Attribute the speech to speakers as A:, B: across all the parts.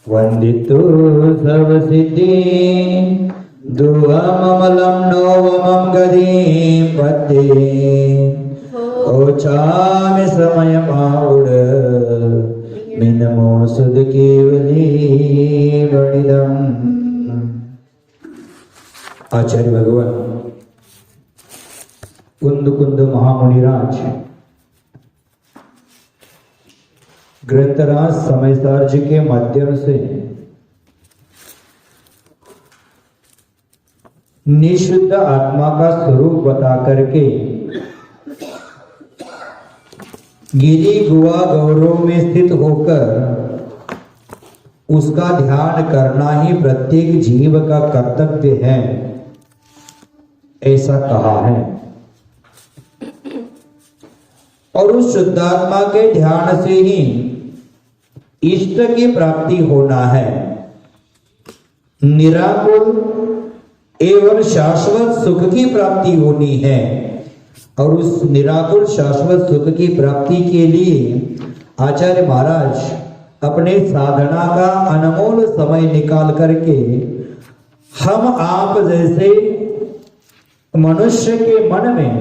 A: वंदितो सब सिद्धि दुवममलं नोवमं गदीं पत्ते ओचामि समयमाउड मिनमो सुध केवली वणिदम। आचार्य भगवान कुंद कुंद महामुनिराज ग्रंथराज समयसार जी के माध्यम से निशुद्ध आत्मा का स्वरूप बता करके गिरी गुआ गौरव में स्थित होकर उसका ध्यान करना ही प्रत्येक जीव का कर्तव्य है, ऐसा कहा है। और उस शुद्धात्मा के ध्यान से ही इष्ट की प्राप्ति होना है। निराकुल एवं शाश्वत सुख की प्राप्ति होनी है। और उस निराकुल शाश्वत सुख की प्राप्ति के लिए आचार्य महाराज अपने साधना का अनमोल समय निकाल करके हम आप जैसे मनुष्य के मन में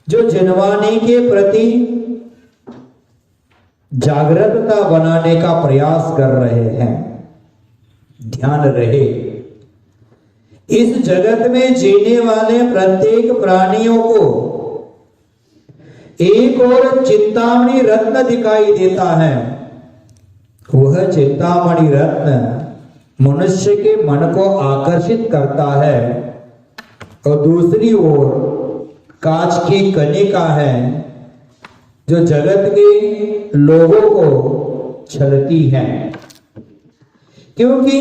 A: जो जनवाणी के प्रति जागृतता बनाने का प्रयास कर रहे हैं। ध्यान रहे, इस जगत में जीने वाले प्रत्येक प्राणियों को एक और चिंतामणि रत्न दिखाई देता है। वह चिंतामणि रत्न मनुष्य के मन को आकर्षित करता है और दूसरी ओर कांच की कणिका है जो जगत के लोगों को छलती है, क्योंकि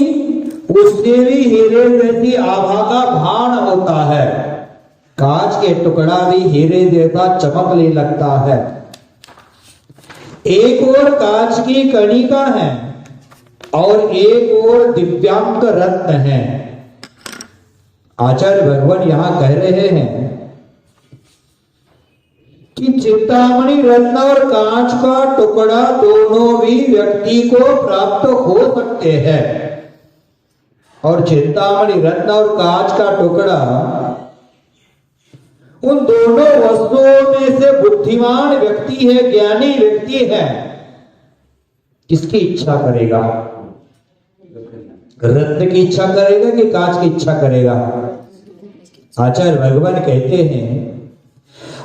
A: उससे भी हीरे जैसी आभा का भान होता है। कांच के टुकड़ा भी हीरे जैसा चमकने लगता है। एक और कांच की कणिका है और एक और दिव्यांक रत्न है। आचार्य भगवान यहां कह रहे हैं कि चिंतामणि रत्न और कांच का टुकड़ा दोनों भी व्यक्ति को प्राप्त हो सकते हैं। और चिंतामणि रत्न और कांच का टुकड़ा उन दोनों वस्तुओं में से बुद्धिमान व्यक्ति है, ज्ञानी व्यक्ति है, किसकी इच्छा करेगा? रत्न की इच्छा करेगा कि कांच की इच्छा करेगा? आचार्य भगवान कहते हैं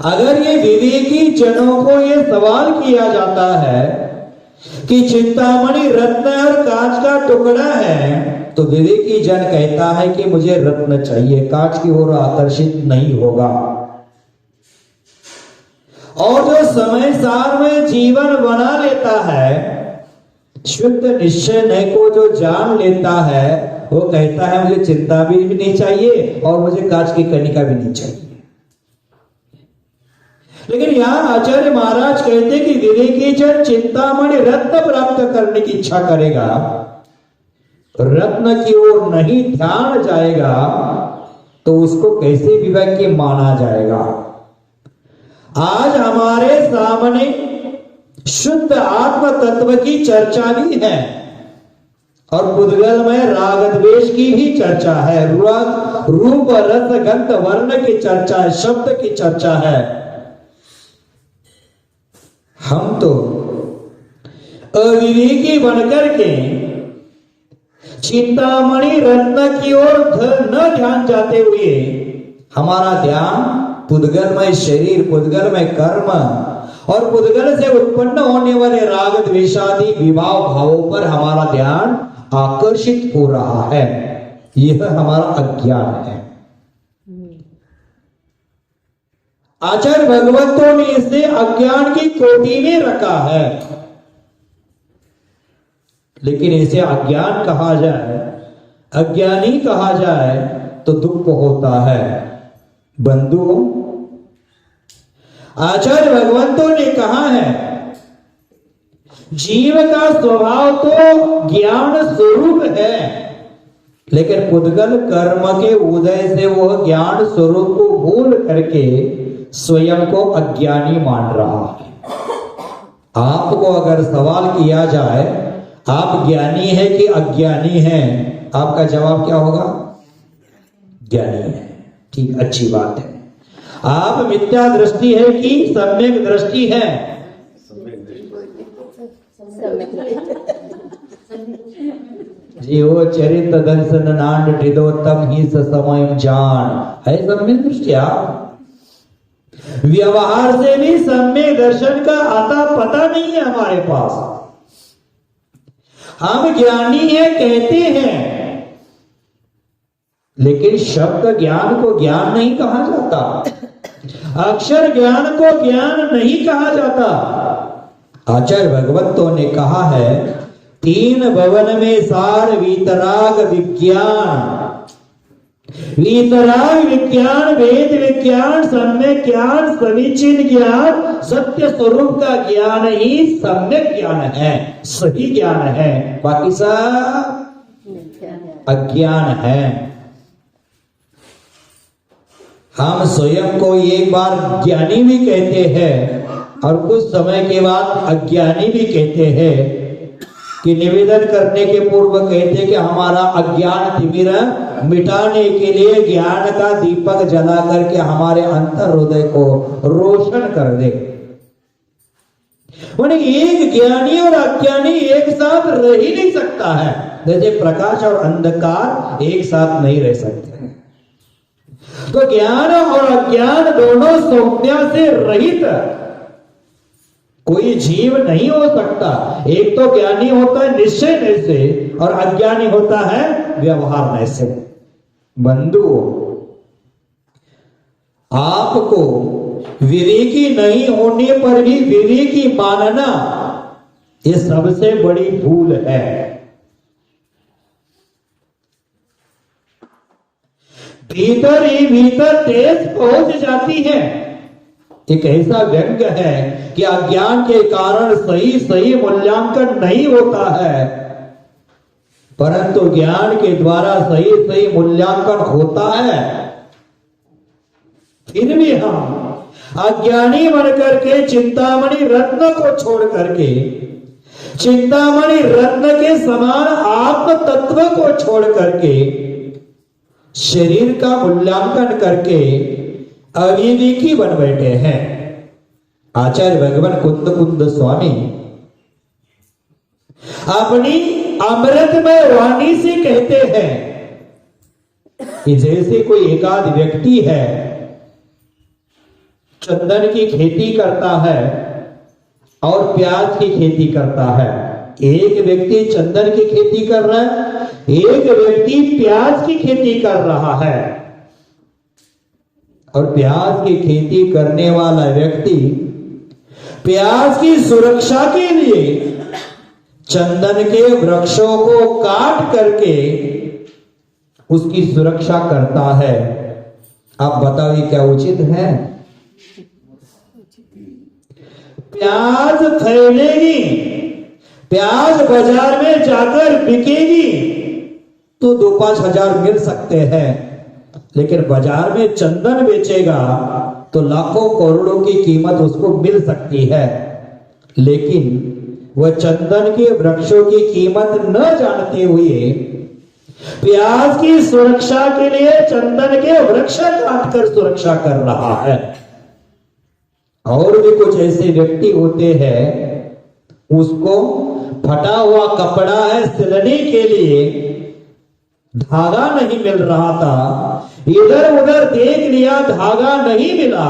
A: अगर ये विवेकी जनों को ये सवाल किया जाता है कि चिंतामणि रत्न और कांच का टुकड़ा है, तो विवेकी जन कहता है कि मुझे रत्न चाहिए, कांच की ओर आकर्षित नहीं होगा। और जो समय सार में जीवन बना लेता है, शुद्ध निश्चय को जो जान लेता है, वो कहता है मुझे चिंता भी नहीं चाहिए और मुझे कांच की कणिका भी नहीं चाहिए। लेकिन यहां आचार्य महाराज कहते कि विवेकी जन चिंतामणि रत्न प्राप्त करने की इच्छा करेगा, रत्न की ओर नहीं ध्यान जाएगा, तो उसको कैसे विवेकी माना जाएगा? आज हमारे सामने शुद्ध आत्म तत्व की चर्चा भी है और पुद्गल में राग द्वेष की भी चर्चा है, रूप रस गंध वर्ण की चर्चा है, शब्द की चर्चा है। हम तो अविवेकी बनकर के चिंतामणि रत्न की ओर न ध्यान जाते हुए हमारा ध्यान पुद्गलमय शरीर, पुद्गलमय कर्म और पुद्गल से उत्पन्न होने वाले राग द्वेषादि विभाव भावों पर हमारा ध्यान आकर्षित हो रहा है। यह हमारा अज्ञान है। आचार्य भगवंतों ने इसे अज्ञान की कोटि में रखा है। लेकिन इसे अज्ञान कहा जाए, अज्ञानी कहा जाए तो दुख होता है। बंधुओं, आचार्य भगवंतों ने कहा है जीव का स्वभाव तो ज्ञान स्वरूप है, लेकिन पुद्गल कर्म के उदय से वह ज्ञान स्वरूप को भूल करके स्वयं को अज्ञानी मान रहा है। आपको अगर सवाल किया जाए आप ज्ञानी है कि अज्ञानी है? आपका जवाब क्या होगा? ज्ञानी है। ठीक, अच्छी बात है। आप मिथ्या दृष्टि है कि सम्यक दृष्टि है? जीवो चरित दर्शन नांड हृदो तब ही समय जान है सम्यक दृष्टि। व्यवहार से भी सम्यक दर्शन का आता पता नहीं है हमारे पास। हम ज्ञानी है कहते हैं, लेकिन शब्द ज्ञान को ज्ञान नहीं कहा जाता, अक्षर ज्ञान को ज्ञान नहीं कहा जाता। आचार्य भगवतों ने कहा है, तीन भवन में सार वीतराग विज्ञान। वीतराग विज्ञान, वेद विज्ञान, सम्यक ज्ञान, समीचीन ज्ञान, सत्य स्वरूप का ज्ञान ही सम्यक ज्ञान है, सही ज्ञान है। बाकी सब अज्ञान है। हम स्वयं को एक बार ज्ञानी भी कहते हैं और कुछ समय के बाद अज्ञानी भी कहते हैं, कि निवेदन करने के पूर्व कहते हैं कि हमारा अज्ञान तिमिर मिटाने के लिए ज्ञान का दीपक जला करके हमारे अंतर हृदय को रोशन कर दे। एक ज्ञानी और अज्ञानी एक साथ रह ही नहीं सकता है, जैसे प्रकाश और अंधकार एक साथ नहीं रह सकते। तो ज्ञान और अज्ञान दोनों सौम्या से रहित कोई जीव नहीं हो सकता। एक तो ज्ञानी होता है निश्चय से और अज्ञानी होता है व्यवहार से। बंधु, आपको विवेकी नहीं होने पर भी विवेकी मानना ये सबसे बड़ी भूल है। भीतर ही भीतर ठेस पहुंच जाती है। एक ऐसा व्यंग है कि अज्ञान के कारण सही सही मूल्यांकन नहीं होता है, परंतु ज्ञान के द्वारा सही सही मूल्यांकन होता है। फिर भी हम अज्ञानी बनकर के चिंतामणि रत्न को छोड़ करके, चिंतामणि रत्न के समान आत्म तत्व को छोड़ करके, शरीर का मूल्यांकन करके अविवेकी बन बैठे हैं। आचार्य भगवान कुंद कुंद स्वामी अपनी अमृतमय वाणी से कहते हैं कि जैसे कोई एकाध व्यक्ति है, चंदन की खेती करता है और प्याज की खेती करता है। एक व्यक्ति चंदन की खेती कर रहा है, एक व्यक्ति प्याज की खेती कर रहा है। और प्याज की खेती करने वाला व्यक्ति प्याज की सुरक्षा के लिए चंदन के वृक्षों को काट करके उसकी सुरक्षा करता है। आप बताइए क्या उचित है? प्याज फैलेगी, प्याज बाजार में जाकर बिकेगी तो 2-5 हजार मिल सकते हैं, लेकिन बाजार में चंदन बेचेगा तो लाखों करोड़ों की कीमत उसको मिल सकती है। लेकिन वह चंदन के वृक्षों की कीमत न जानते हुए प्याज की सुरक्षा के लिए चंदन के वृक्ष काटकर सुरक्षा कर रहा है। और भी कुछ ऐसे व्यक्ति होते हैं, उसको फटा हुआ कपड़ा है सिलने के लिए धागा नहीं मिल रहा था, इधर उधर देख लिया धागा नहीं मिला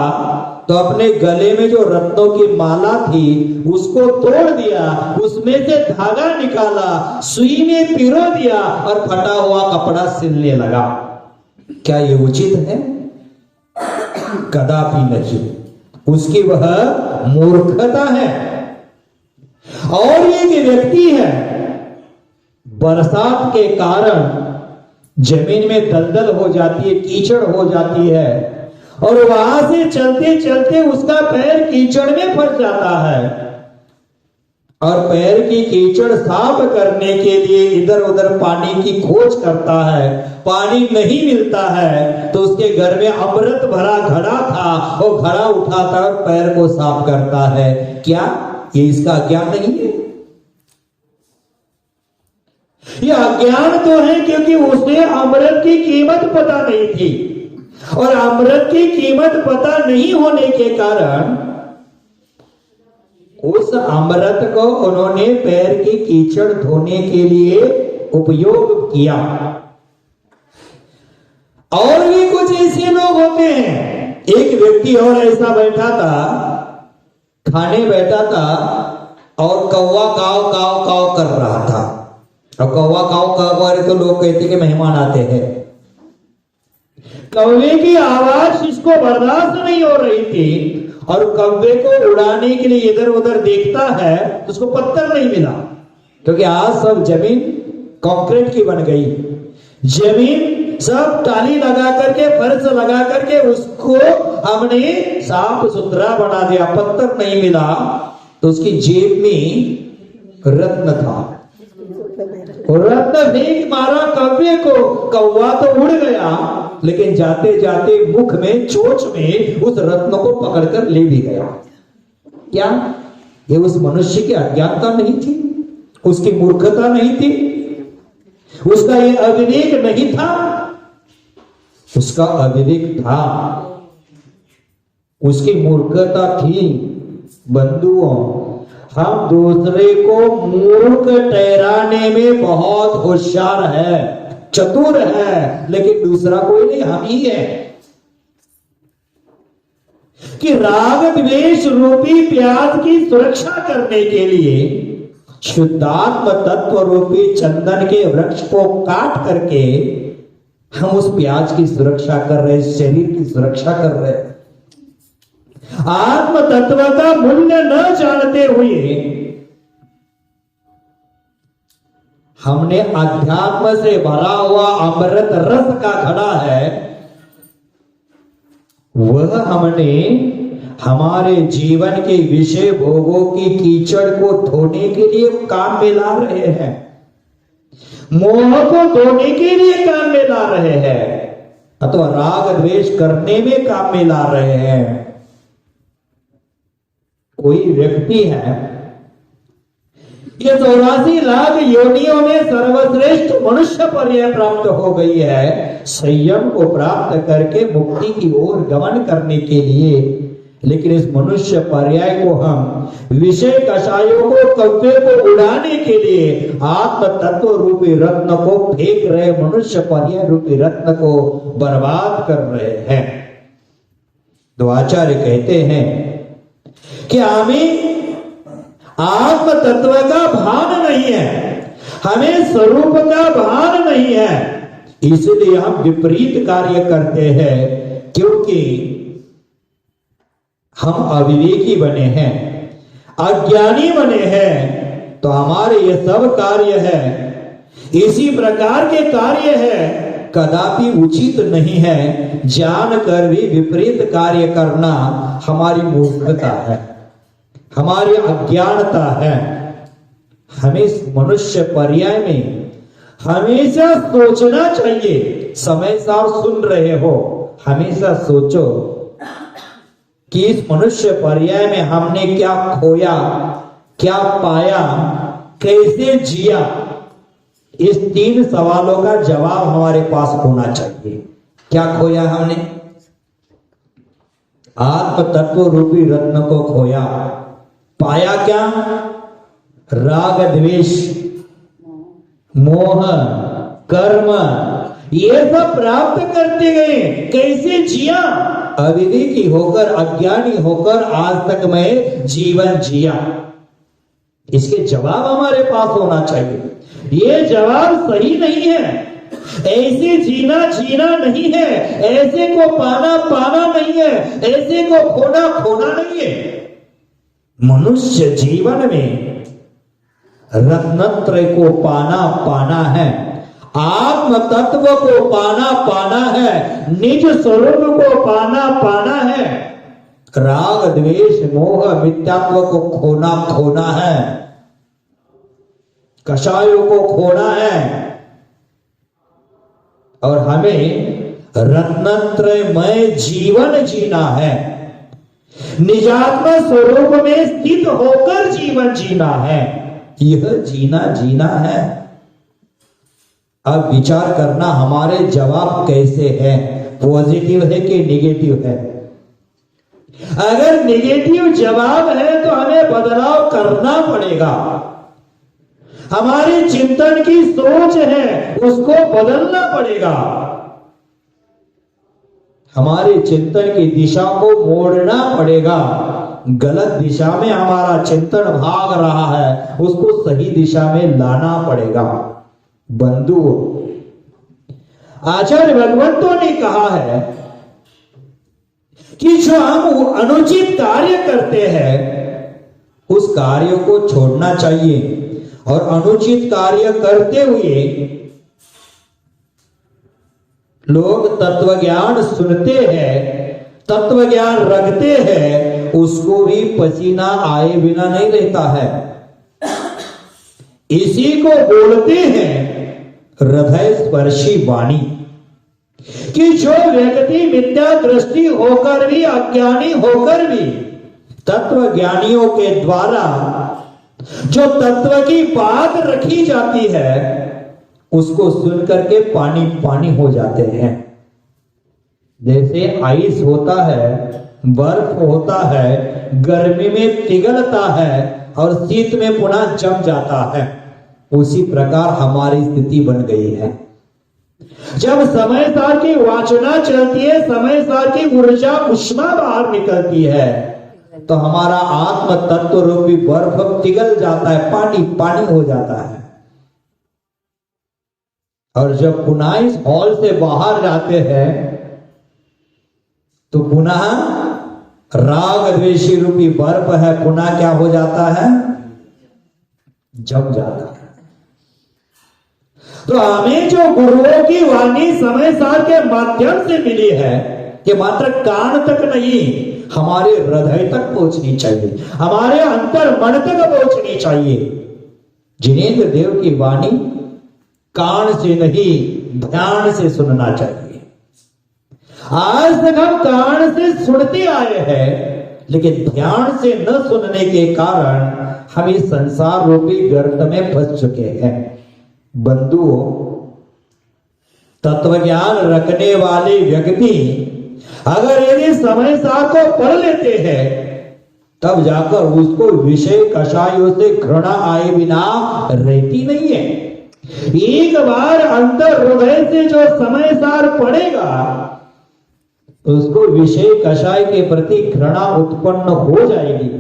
A: तो अपने गले में जो रत्नों की माला थी उसको तोड़ दिया, उसमें से धागा निकाला, सुई में पिरो दिया और फटा हुआ कपड़ा सिलने लगा। क्या ये उचित है? कदापि नहीं। उसकी वह मूर्खता है। और एक व्यक्ति है, बरसात के कारण जमीन में दलदल हो जाती है, कीचड़ हो जाती है और वहां से चलते चलते उसका पैर कीचड़ में फंस जाता है और पैर की कीचड़ साफ करने के लिए इधर उधर पानी की खोज करता है। पानी नहीं मिलता है तो उसके घर में अमृत भरा घड़ा था, वो घड़ा उठाता और पैर को साफ करता है। क्या ये इसका ज्ञान नहीं है? ये अज्ञान तो है क्योंकि उसे अमृत की कीमत पता नहीं थी, और अमृत की कीमत पता नहीं होने के कारण उस अमृत को उन्होंने पैर की कीचड़ धोने के लिए उपयोग किया। और भी कुछ ऐसे लोग होते हैं। एक व्यक्ति और ऐसा बैठा था, खाने बैठा था और कौवा काव काव काव कर रहा था। और कौवा काव काव करे तो लोग कहते कि मेहमान आते हैं। कौवे की आवाज इसको बर्दाश्त नहीं हो रही थी, और कौवे को उड़ाने के लिए इधर उधर देखता है तो उसको पत्थर नहीं मिला, क्योंकि आज सब जमीन कंक्रीट की बन गई। जमीन सब टाली लगा करके, फर्श लगा करके उसको हमने साफ सुथरा बना दिया, पत्थर नहीं मिला। तो उसकी जेब में रत्न था, रत्न फेंक मारा कौवे को, कौवा तो उड़ गया, लेकिन जाते जाते मुख में, चोंच में उस रत्न को पकड़कर ले भी गया। क्या ये उस मनुष्य की अज्ञानता नहीं थी? उसकी मूर्खता नहीं थी? उसका ये अविवेक नहीं था? उसका अविवेक था, उसकी मूर्खता थी। बंधुओं, हम दूसरे को मूर्ख ठहराने में बहुत होशियार है, चतुर है, लेकिन दूसरा कोई नहीं, हम ही है। कि राग द्वेष रूपी प्याज की सुरक्षा करने के लिए शुद्धात्म तत्व रूपी चंदन के वृक्ष को काट करके हम उस प्याज की सुरक्षा कर रहे, शरीर की सुरक्षा कर रहे। आत्म तत्व का मूल्य न जानते हुए हमने अध्यात्म से भरा हुआ अमृत रस का घड़ा है, वह हमने हमारे जीवन के विषय भोगों की कीचड़ को धोने के लिए काम में ला रहे हैं, मोह को धोने के लिए काम में ला रहे हैं, अथवा राग द्वेष करने में काम में ला रहे हैं। कोई व्यक्ति है, ये 84 लाख योनियों में सर्वश्रेष्ठ मनुष्य पर्याय प्राप्त हो गई है, संयम को प्राप्त करके मुक्ति की ओर गमन करने के लिए। लेकिन इस मनुष्य पर्याय को हम विषय कषायों को, कौवे को उड़ाने के लिए आत्म तत्व रूपी रत्न को फेंक रहे, मनुष्य पर्याय रूपी रत्न को बर्बाद कर रहे हैं। तो आचार्य कहते हैं कि हमें आत्म तत्व का भान नहीं है, हमें स्वरूप का भान नहीं है, इसलिए हम विपरीत कार्य करते हैं, क्योंकि हम अविवेकी बने हैं, अज्ञानी बने हैं। तो हमारे ये सब कार्य है, इसी प्रकार के कार्य है, कदापि उचित नहीं है। जानकर भी विपरीत कार्य करना हमारी मूर्खता है, हमारी अज्ञानता है। हमें इस मनुष्य पर्याय में हमेशा सोचना चाहिए। समय सार सुन रहे हो, हमेशा सोचो कि इस मनुष्य पर्याय में हमने क्या खोया, क्या पाया, कैसे जिया। इस 3 सवालों का जवाब हमारे पास होना चाहिए। क्या खोया हमने? आत्म तत्व रूपी रत्न को खोया। पाया क्या? राग द्वेष, मोह, कर्म, ये सब प्राप्त करते गए। कैसे जिया? अविवेकी होकर, अज्ञानी होकर आज तक मैं जीवन जिया। इसके जवाब हमारे पास होना चाहिए। ये जवाब सही नहीं है। ऐसे जीना जीना नहीं है, ऐसे को पाना पाना नहीं है, ऐसे को खोना खोना नहीं है। मनुष्य जीवन में रत्नत्रय को पाना पाना है, आत्म तत्व को पाना पाना है, निज स्वरूप को पाना पाना है, राग द्वेष मोह मिथ्यात्व को खोना खोना है, कषायों को खोना है, और हमें रत्नत्रयमय जीवन जीना है। निजात्म स्वरूप में स्थित होकर जीवन जीना है। यह जीना जीना है। अब विचार करना हमारे जवाब कैसे हैं, पॉजिटिव है कि नेगेटिव है। अगर नेगेटिव जवाब है तो हमें बदलाव करना पड़ेगा। हमारी चिंतन की सोच है उसको बदलना पड़ेगा। हमारे चिंतन की दिशा को मोड़ना पड़ेगा। गलत दिशा में हमारा चिंतन भाग रहा है, उसको सही दिशा में लाना पड़ेगा। बंधुओं, आचार्य भगवंतों ने कहा है कि जो हम अनुचित कार्य करते हैं उस कार्य को छोड़ना चाहिए, और अनुचित कार्य करते हुए लोग तत्व ज्ञान सुनते हैं, तत्व ज्ञान रखते हैं, उसको भी पसीना आए बिना नहीं रहता है। इसी को बोलते हैं हृदय स्पर्शी वाणी, कि जो व्यक्ति मिथ्या दृष्टि होकर भी, अज्ञानी होकर भी तत्व ज्ञानियों के द्वारा जो तत्व की बात रखी जाती है उसको सुन करके पानी पानी हो जाते हैं। जैसे आइस होता है, बर्फ होता है, गर्मी में पिघलता है और शीत में पुनः जम जाता है, उसी प्रकार हमारी स्थिति बन गई है। जब समय सार की वासना चलती है, समय सार की ऊर्जा उष्मा बाहर निकलती है, तो हमारा आत्म तत्व रूपी बर्फ पिघल जाता है, पानी पानी हो जाता है। और जब पुनः इस हॉल से बाहर जाते हैं तो पुनः राग द्वेषी रूपी बर्फ है, पुनः क्या हो जाता है, जम जाता है। तो हमें जो गुरुओं की वाणी समय सार के माध्यम से मिली है, कि मात्र कान तक नहीं, हमारे हृदय तक पहुंचनी चाहिए, हमारे अंतर मन तक पहुंचनी चाहिए। जिनेंद्र देव की वाणी कान से नहीं, ध्यान से सुनना चाहिए। आज तक हम कान से सुनते आए हैं, लेकिन ध्यान से न सुनने के कारण हम इस संसार रूपी गर्त में फंस चुके हैं। बंधुओं, तत्व ज्ञान रखने वाले व्यक्ति अगर यदि समय सार को पढ़ लेते हैं, तब जाकर उसको विषय कषायों से घृणा आए बिना रहती नहीं है। एक बार अंतर हृदय से जो समय सार पड़ेगा, उसको विषय कषाय के प्रति घृणा उत्पन्न हो जाएगी।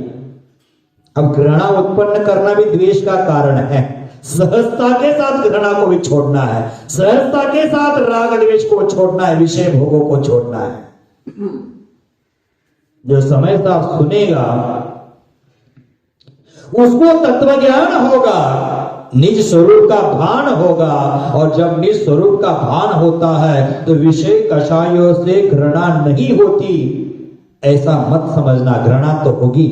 A: अब घृणा उत्पन्न करना भी द्वेष का कारण है। सहजता के साथ घृणा को भी छोड़ना है, सहजता के साथ राग द्वेष को छोड़ना है, विषय भोगों को छोड़ना है। जो समय सार सुनेगा उसको तत्व ज्ञान होगा, निज स्वरूप का भान होगा, और जब निज स्वरूप का भान होता है तो विषय कषायों से घृणा नहीं होती, ऐसा मत समझना, घृणा तो होगी।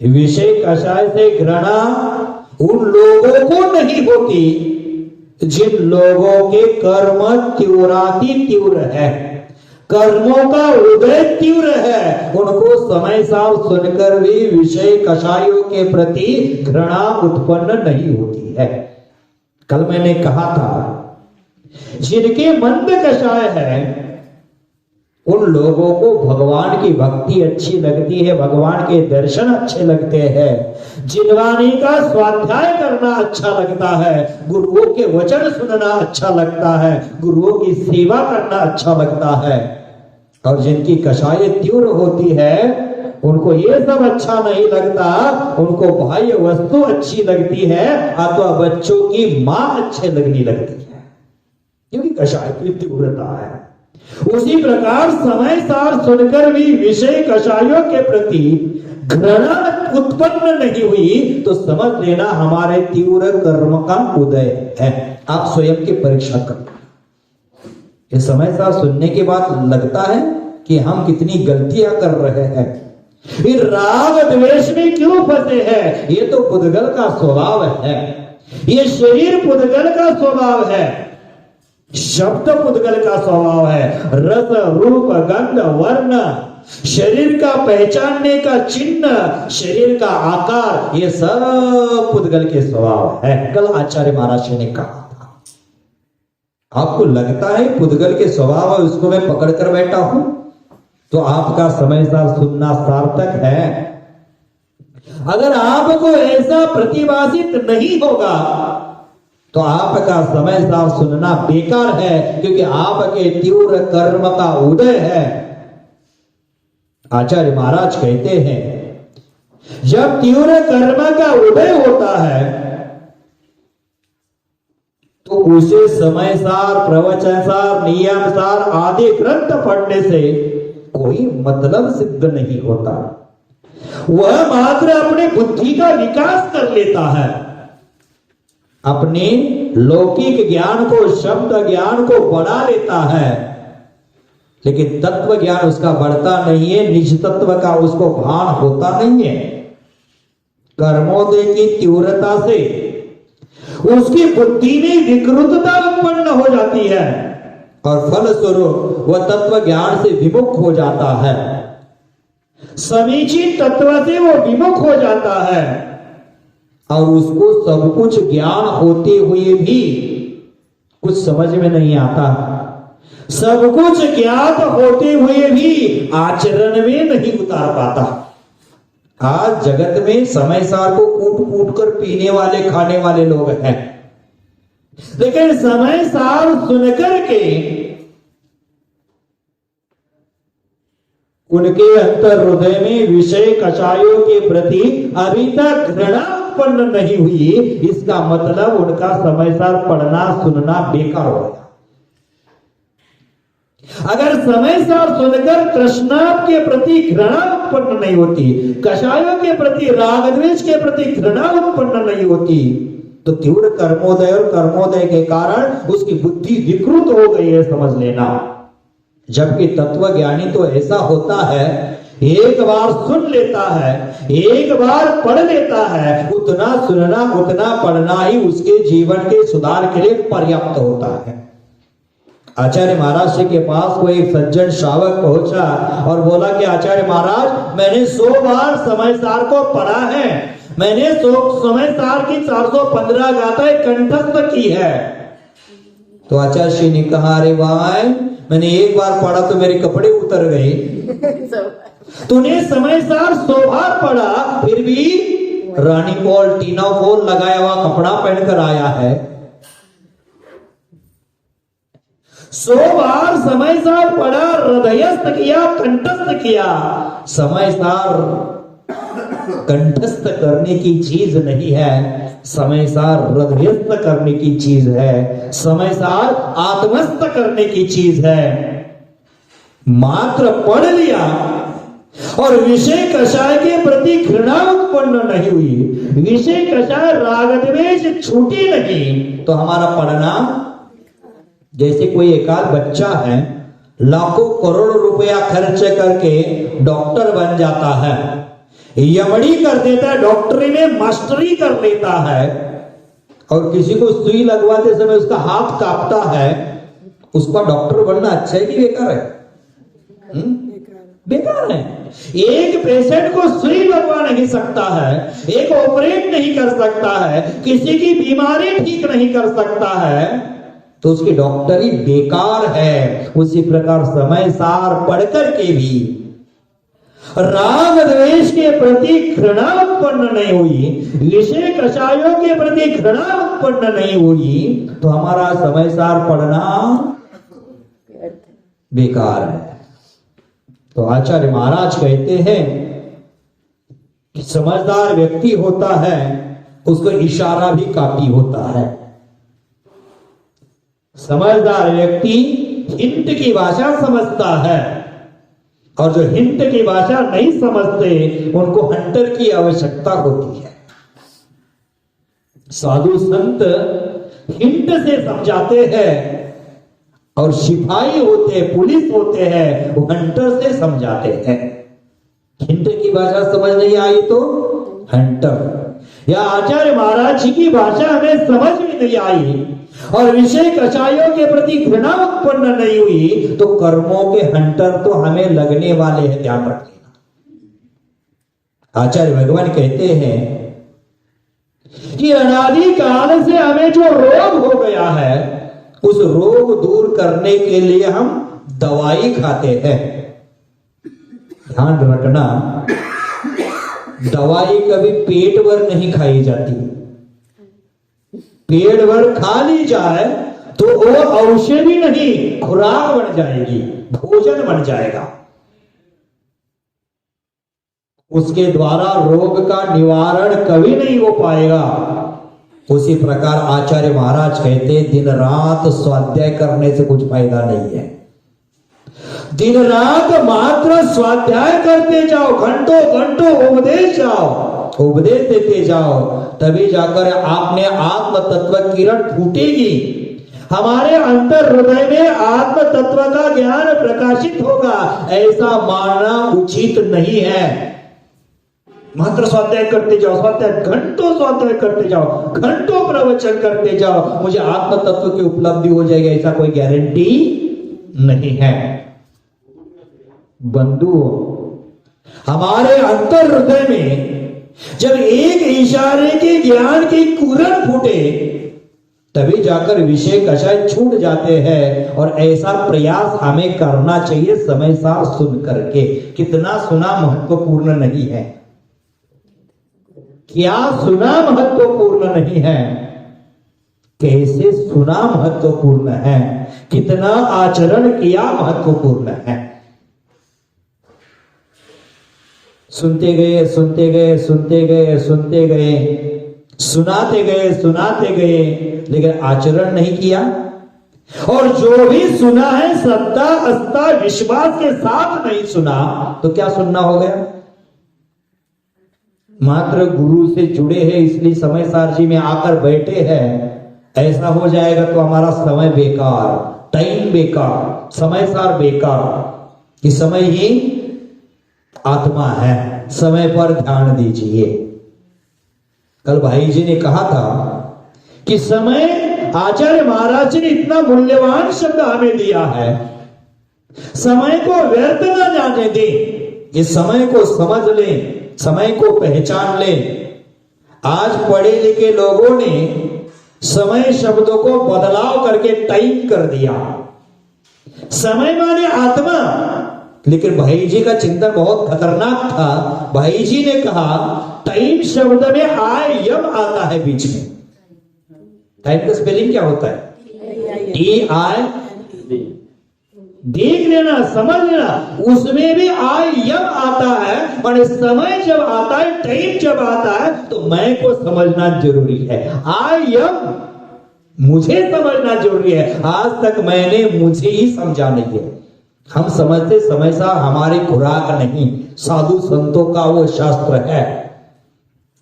A: विषय कषाय से घृणा उन लोगों को नहीं होती जिन लोगों के कर्म तीव्राति तीव्र है, कर्मों का उदय तीव्र है, उनको समय सार सुनकर भी विषय कषायों के प्रति घृणा उत्पन्न नहीं होती है। कल मैंने कहा था, जिनके मंद कषाय है उन लोगों को भगवान की भक्ति अच्छी लगती है, भगवान के दर्शन अच्छे लगते हैं, जिनवाणी का स्वाध्याय करना अच्छा लगता है, गुरुओं के वचन सुनना अच्छा लगता है, गुरुओं की सेवा करना अच्छा लगता है। और जिनकी कषाय तीव्र होती है उनको ये सब अच्छा नहीं लगता, उनको बाह्य वस्तु अच्छी लगती है अथवा बच्चों की मां अच्छे लगने लगती है, क्योंकि कषाय की तीव्रता है। उसी प्रकार समय सार सुनकर भी विषय कषायों के प्रति घृणा उत्पन्न नहीं हुई तो समझ लेना हमारे तीव्र कर्म का उदय है। आप स्वयं की परीक्षा कर, ये समय सार सुनने के बाद लगता है कि हम कितनी गलतियां कर रहे हैं, फिर राग द्वेष में क्यों फंसे हैं। ये तो पुद्गल का स्वभाव है, ये शरीर पुद्गल का स्वभाव है, शब्द पुद्गल का स्वभाव है, रस रूप गंध वर्ण शरीर का पहचानने का चिन्ह, शरीर का आकार, ये सब पुद्गल के स्वभाव है। कल आचार्य महाराज ने कहा था, आपको लगता है पुद्गल के स्वभाव है उसको मैं पकड़ कर बैठा हूं, तो आपका समय सार सुनना सार्थक है। अगर आपको ऐसा प्रतिभाषित नहीं होगा तो आपका समय सार सुनना बेकार है, क्योंकि आपके तीव्र कर्म का उदय है। आचार्य महाराज कहते हैं, जब तीव्र कर्म का उदय होता है तो उसे समय सार, प्रवचन सार, नियम सार आदि ग्रंथ पढ़ने से कोई मतलब सिद्ध नहीं होता। वह मात्र अपने बुद्धि का विकास कर लेता है, अपने लौकिक ज्ञान को, शब्द ज्ञान को बढ़ा लेता है, लेकिन तत्व ज्ञान उसका बढ़ता नहीं है, निज तत्व का उसको भान होता नहीं है। कर्मोदय की तीव्रता से उसकी बुद्धि में विकृतता उत्पन्न हो जाती है और फलस्वरूप वह तत्व ज्ञान से विमुख हो जाता है, समीचीन तत्व से वो विमुख हो जाता है और उसको सब कुछ ज्ञान होते हुए भी कुछ समझ में नहीं आता, सब कुछ ज्ञात होते हुए भी आचरण में नहीं उतार पाता। आज जगत में समय सार को कूट कूट कर पीने वाले, खाने वाले लोग हैं, लेकिन समय सार सुनकर के उनके अंतर हृदय में विषय कषायों के प्रति अभी तक घृणा उत्पन्न नहीं हुई। इसका मतलब उनका समय सार पढ़ना सुनना बेकार हो गया। अगर समय सार सुनकर कृष्णाप के प्रति घृणा उत्पन्न नहीं होती, कषायों के प्रति, राग द्वेष के प्रति घृणा उत्पन्न नहीं होती, तो तीव्र कर्मोदय और कर्मोदय के कारण उसकी बुद्धि विकृत हो गई है, समझ लेना। जबकि तत्व ज्ञानी तो ऐसा होता है, एक बार सुन लेता है, एक बार पढ़ लेता है, उतना सुनना उतना पढ़ना ही उसके जीवन के सुधार के लिए पर्याप्त होता है। आचार्य महाराज जी के पास कोई एक सज्जन श्रावक पहुंचा और बोला कि आचार्य महाराज, मैंने 100 बार समय सार को पढ़ा है, मैंने समय सार की 415 गाथाएं कंठस्थ की है। तो आचार्य श्री ने कहा, अरे भाई, मैंने एक बार पढ़ा तो मेरे कपड़े उतर गए, तूने समय सार 100 बार पढ़ा, फिर भी रानी पोल, टीना पोल लगाया हुआ कपड़ा पहनकर आया है। 100 बार समय सार पढ़ा, हृदयस्थ किया, कंठस्थ किया। समय सार कंठस्थ करने की चीज नहीं है, समय सार हृदयस्थ करने की चीज है, समय सार आत्मस्थ करने की चीज है। मात्र पढ़ लिया और विषय कषाय के प्रति घृणा उत्पन्न नहीं हुई, विषय कषाय राग द्वेष छूटी नहीं, तो हमारा पढ़ना, जैसे कोई एकाध बच्चा है लाखों करोड़ रुपया खर्च करके डॉक्टर बन जाता है, यमड़ी कर देता है, डॉक्टरी में मास्टरी कर लेता है, और किसी को सुई लगवाते समय उसका हाथ कांपता है, उसका डॉक्टर बनना अच्छा है कि बेकार है? बेकार है। एक पेशेंट को सुई लगवा नहीं सकता है, एक ऑपरेट नहीं कर सकता है, किसी की बीमारी ठीक नहीं कर सकता है, तो उसकी डॉक्टरी बेकार है। उसी प्रकार समय सार पढ़कर के भी राग द्वेष के प्रति घृणा उत्पन्न नहीं हुई, विषय कषायों के प्रति घृणा उत्पन्न नहीं हुई, तो हमारा समय सार पढ़ना बेकार है। तो आचार्य महाराज कहते हैं कि समझदार व्यक्ति होता है, उसको इशारा भी काफी होता है। समझदार व्यक्ति हिंट की भाषा समझता है, और जो हिंट की भाषा नहीं समझते उनको हंटर की आवश्यकता होती है। साधु संत हिंट से समझाते हैं, और सिपाही होते हैं, पुलिस होते हैं, वो हंटर से समझाते हैं। हिंट की भाषा समझ नहीं आई तो हंटर, या आचार्य महाराज जी की भाषा हमें समझ में नहीं आई और विषय कषायों के प्रति घृणा उत्पन्न नहीं हुई तो कर्मों के हंटर तो हमें लगने वाले हैं, ध्यान रखना। आचार्य भगवान कहते हैं कि अनादि काल से हमें जो रोग हो गया है उस रोग दूर करने के लिए हम दवाई खाते हैं। ध्यान रखना, दवाई कभी पेट भर नहीं खाई जाती। पेट भर खा ली जाए तो वो औषधि नहीं, खुराक बन जाएगी, भोजन बन जाएगा। उसके द्वारा रोग का निवारण कभी नहीं हो पाएगा। उसी प्रकार आचार्य महाराज कहते दिन रात स्वाध्याय करने से कुछ फायदा नहीं है। दिन रात मात्र स्वाध्याय करते जाओ, घंटों घंटों उपदेश जाओ, उपदेश देते जाओ, तभी जाकर आपने आत्म तत्व किरण फूटेगी। हमारे अंतर हृदय में आत्म तत्व का ज्ञान प्रकाशित होगा। ऐसा मानना उचित नहीं है। मात्र स्वाध्याय करते जाओ, स्वाध्याय घंटों स्वाध्याय करते जाओ, घंटों प्रवचन करते जाओ, मुझे आत्म तत्व की उपलब्धि हो जाएगी, ऐसा कोई गारंटी नहीं है। बंधुओं, हमारे अंतर हृदय में जब एक इशारे के ज्ञान की कुरण फूटे तभी जाकर विषय कषाय छूट जाते हैं। और ऐसा प्रयास हमें करना चाहिए समय सार सुन करके। कितना सुना महत्वपूर्ण नहीं है, क्या सुना महत्वपूर्ण नहीं है, कैसे सुना महत्वपूर्ण है, कितना आचरण किया महत्वपूर्ण है। सुनते गए सुनते गए सुनते गए सुनते गए, सुनाते गए सुनाते गए, लेकिन आचरण नहीं किया। और जो भी सुना है श्रद्धा आस्था विश्वास के साथ नहीं सुना तो क्या सुनना हो गया? मात्र गुरु से जुड़े हैं इसलिए समय सार जी में आकर बैठे हैं, ऐसा हो जाएगा तो हमारा समय बेकार, टाइम बेकार, समय सार बेकार। कि समय ही आत्मा है, समय पर ध्यान दीजिए। कल भाई जी ने कहा था कि समय, आचार्य महाराज जी ने इतना मूल्यवान शब्द हमें दिया है, समय को व्यर्थ न जाने दें। इस समय को समझ लें, समय को पहचान लें। आज पढ़े लिखे लोगों ने समय शब्दों को बदलाव करके टाइम कर दिया। समय माने आत्मा, लेकिन भाई जी का चिंतन बहुत खतरनाक था। भाई जी ने कहा टाइम शब्द में आय यम आता है बीच में। टाइम का स्पेलिंग क्या होता है? TI। देख लेना, समझ लेना, उसमें भी आय यम आता है। और समय जब आता है, टाइम जब आता है तो मैं को समझना जरूरी है। आय यम मुझे समझना जरूरी है। आज तक मैंने मुझे ही समझा नहीं है। हम समझते समय सा हमारी खुराक नहीं, साधु संतों का वो शास्त्र है।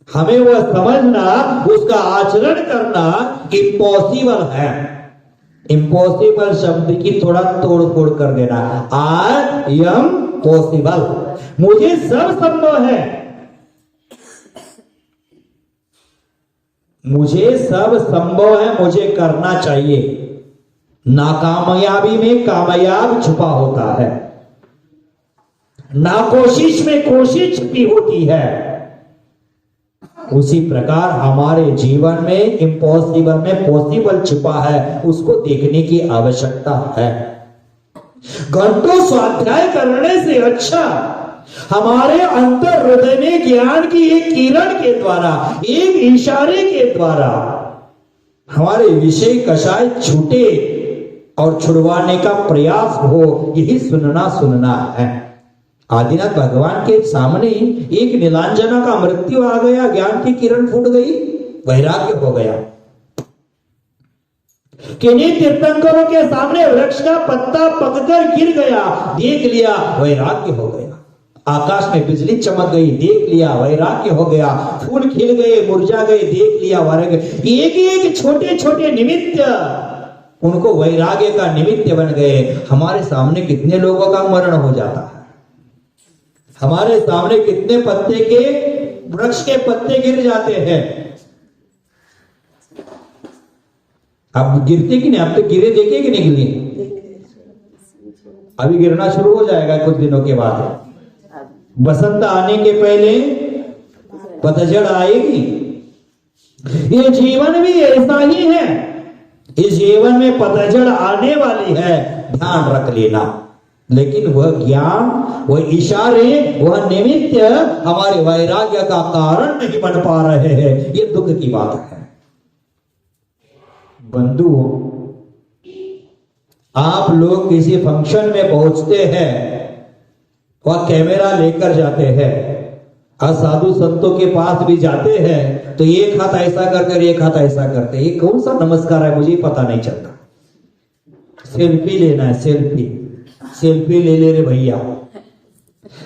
A: हमें वह समझना, उसका आचरण करना इम्पॉसिबल है। इम्पॉसिबल शब्द की थोड़ा तोड़ फोड़ कर देना। आई एम पॉसिबल, मुझे सब संभव है, मुझे सब संभव है, मुझे करना चाहिए। नाकामयाबी में कामयाब छुपा होता है, नाकोशिश में कोशिश छुपी होती है। उसी प्रकार हमारे जीवन में इम्पॉसिबल में पॉसिबल छुपा है, उसको देखने की आवश्यकता है। घंटों स्वाध्याय करने से अच्छा हमारे अंतर हृदय में ज्ञान की एक किरण के द्वारा, एक इशारे के द्वारा हमारे विषय कषाय छूटे और छुड़वाने का प्रयास हो, यही सुनना है। आदिनाथ भगवान के सामने एक नीलांजना का मृत्यु आ गया, ज्ञान की किरण फूट गई, वैराग्य हो गया। किन्हीं तीर्थंकरों के सामने वृक्ष का पत्ता पककर गिर गया, देख लिया, वैराग्य हो गया। आकाश में बिजली चमक गई, देख लिया, वैराग्य हो गया। फूल खिल गए, मुरझा गए, देख लिया, वैराग्य। एक एक छोटे छोटे निमित्त उनको वैराग्य का निमित्त बन गए। हमारे सामने कितने लोगों का मरण हो जाता है, हमारे सामने कितने पत्ते के वृक्ष के पत्ते गिर जाते हैं। अब गिरते कि नहीं? अब तो गिरे देखे कि नहीं गिरे? अभी गिरना शुरू हो जाएगा कुछ दिनों के बाद। बसंत आने के पहले पतझड़ आएगी। ये जीवन भी ऐसा ही है। इस जीवन में पतझड़ आने वाली है, ध्यान रख लेना। लेकिन वह ज्ञान, वह इशारे, वह निमित्त हमारे वैराग्य का कारण नहीं बन पा रहे हैं। ये दुख की बात है। बंधु, आप लोग किसी फंक्शन में पहुंचते हैं, वह कैमरा लेकर जाते हैं, और साधु संतों के पास भी जाते हैं तो एक हाथ ऐसा करते, एक हाथ ऐसा करते। ये कौन सा नमस्कार है मुझे पता नहीं चलता। सेल्फी लेना है, सेल्फी सेल्फी ले रे भैया।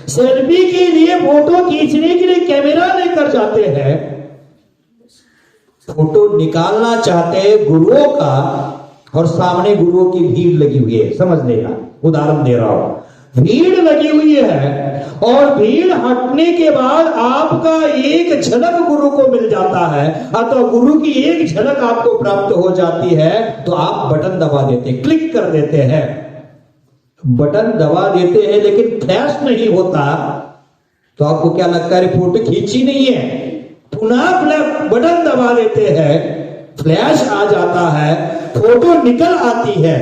A: सेल्फी के लिए, फोटो खींचने के लिए कैमरा लेकर जाते हैं। फोटो निकालना चाहते हैं गुरुओं का, और सामने गुरुओं की भीड़ लगी हुई है। समझ लेना, उदाहरण दे रहा हूं। भीड़ लगी हुई है और भीड़ हटने के बाद आपका एक झलक गुरु को मिल जाता है, अथवा गुरु की एक झलक आपको प्राप्त हो जाती है, तो आप बटन दबा देते, क्लिक कर देते हैं। बटन दबा देते हैं लेकिन फ्लैश नहीं होता, तो आपको क्या लगता है? फोटो खींची नहीं है। पुनः बटन दबा देते हैं, फ्लैश आ जाता है, फोटो निकल आती है।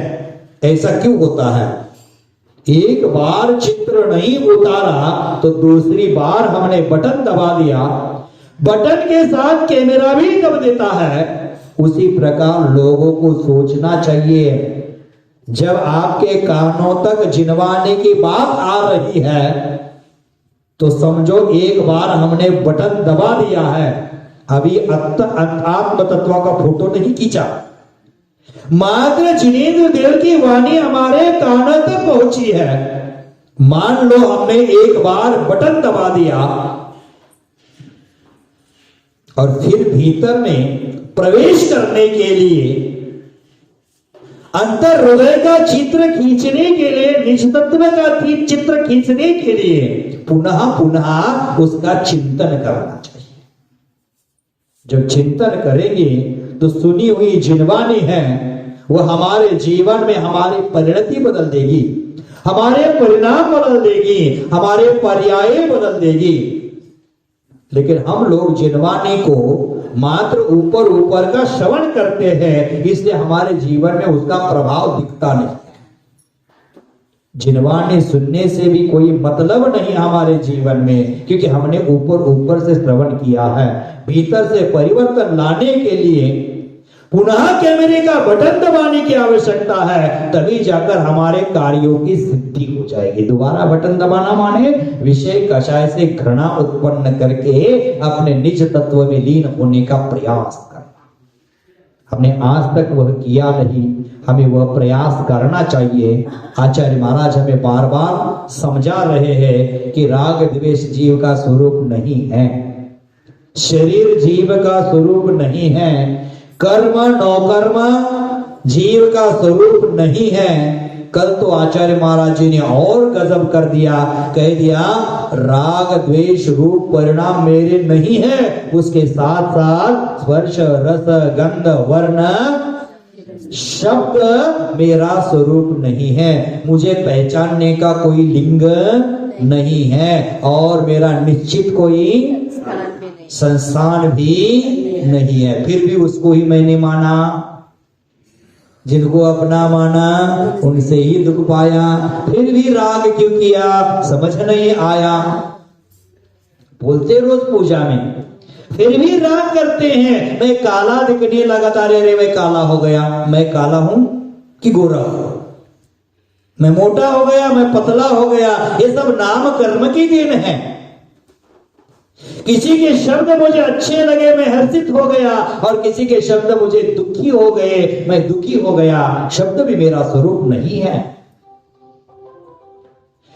A: ऐसा क्यों होता है? एक बार चित्र नहीं उतारा तो दूसरी बार हमने बटन दबा दिया, बटन के साथ कैमरा भी दब देता है। उसी प्रकार लोगों को सोचना चाहिए, जब आपके कानों तक जिनवाने की बात आ रही है तो समझो एक बार हमने बटन दबा दिया है, अभी आत्म तत्व का फोटो नहीं खींचा। मात्र जिनेंद्र देव की वाणी हमारे कानों तक पहुंची है। मान लो हमने एक बार बटन दबा दिया और फिर भीतर में प्रवेश करने के लिए, अंतर हृदय का चित्र खींचने के लिए, निज तत्व का चित्र खींचने के लिए पुनः पुनः उसका चिंतन करना चाहिए। जब चिंतन करेंगे तो सुनी हुई जिनवानी है वह हमारे जीवन में हमारी परिणति बदल देगी, हमारे परिणाम बदल देगी, हमारे पर्याय बदल देगी। लेकिन हम लोग जिनवानी को मात्र ऊपर ऊपर का श्रवण करते हैं, इसलिए हमारे जीवन में उसका प्रभाव दिखता नहीं है। जिनवानी सुनने से भी कोई मतलब नहीं हमारे जीवन में, क्योंकि हमने ऊपर ऊपर से श्रवण किया है। भीतर से परिवर्तन लाने के लिए पुनः कैमरे का बटन दबाने की आवश्यकता है, तभी जाकर हमारे कार्यों की सिद्धि हो जाएगी। दोबारा बटन दबाना माने विषय कषाय से घृणा उत्पन्न करके अपने निज तत्व में लीन होने का प्रयास करना। हमने आज तक वह किया नहीं, हमें वह प्रयास करना चाहिए। आचार्य महाराज हमें बार बार समझा रहे हैं कि राग द्वेष जीव का स्वरूप नहीं है, शरीर जीव का स्वरूप नहीं है, कर्म नौकर्म जीव का स्वरूप नहीं है। कल तो आचार्य महाराज जी ने और गजब कर दिया, कह दिया राग द्वेष रूप परिणाम मेरे नहीं है, उसके साथ साथ स्पर्श रस गंध वर्ण शब्द मेरा स्वरूप नहीं है, मुझे पहचानने का कोई लिंग नहीं है, और मेरा निश्चित कोई संस्थान भी नहीं है। फिर भी उसको ही मैंने माना, जिनको अपना माना उनसे ही दुख पाया। फिर भी राग क्यों किया समझ नहीं आया। बोलते रोज पूजा में, फिर भी राग करते हैं। मैं काला दिखने लगा, रे मैं काला हो गया, मैं काला हूं कि गोरा हूं, मैं मोटा हो गया, मैं पतला हो गया, ये सब नाम कर्म की देन है। किसी के शब्द मुझे अच्छे लगे मैं हर्षित हो गया, और किसी के शब्द मुझे दुखी हो गए मैं दुखी हो गया। शब्द भी मेरा स्वरूप नहीं है,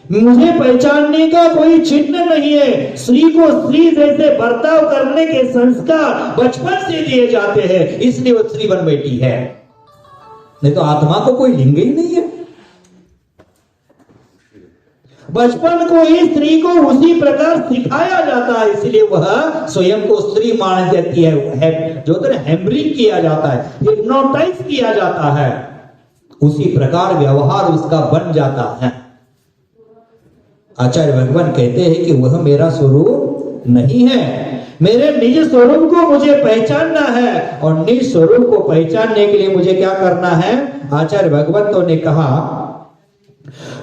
A: मुझे पहचानने का कोई चिन्ह नहीं है। स्त्री को स्त्री जैसे बर्ताव करने के संस्कार बचपन से दिए जाते हैं, इसलिए वो स्त्री बन बैठी है, नहीं तो आत्मा को कोई लिंग ही नहीं है। बचपन को ही स्त्री को उसी प्रकार सिखाया जाता है, इसलिए वह स्वयं को स्त्री मान देती है। जो तो हैम्बरिंग किया जाता है, हिप्नोटाइज किया जाता है, उसी प्रकार व्यवहार उसका बन जाता है। आचार्य भगवान कहते हैं कि वह मेरा स्वरूप नहीं है। मेरे निज स्वरूप को मुझे पहचानना है, और निज स्वरूप को पहचानने के लिए मुझे क्या करना है? आचार्य भगवंतों ने कहा,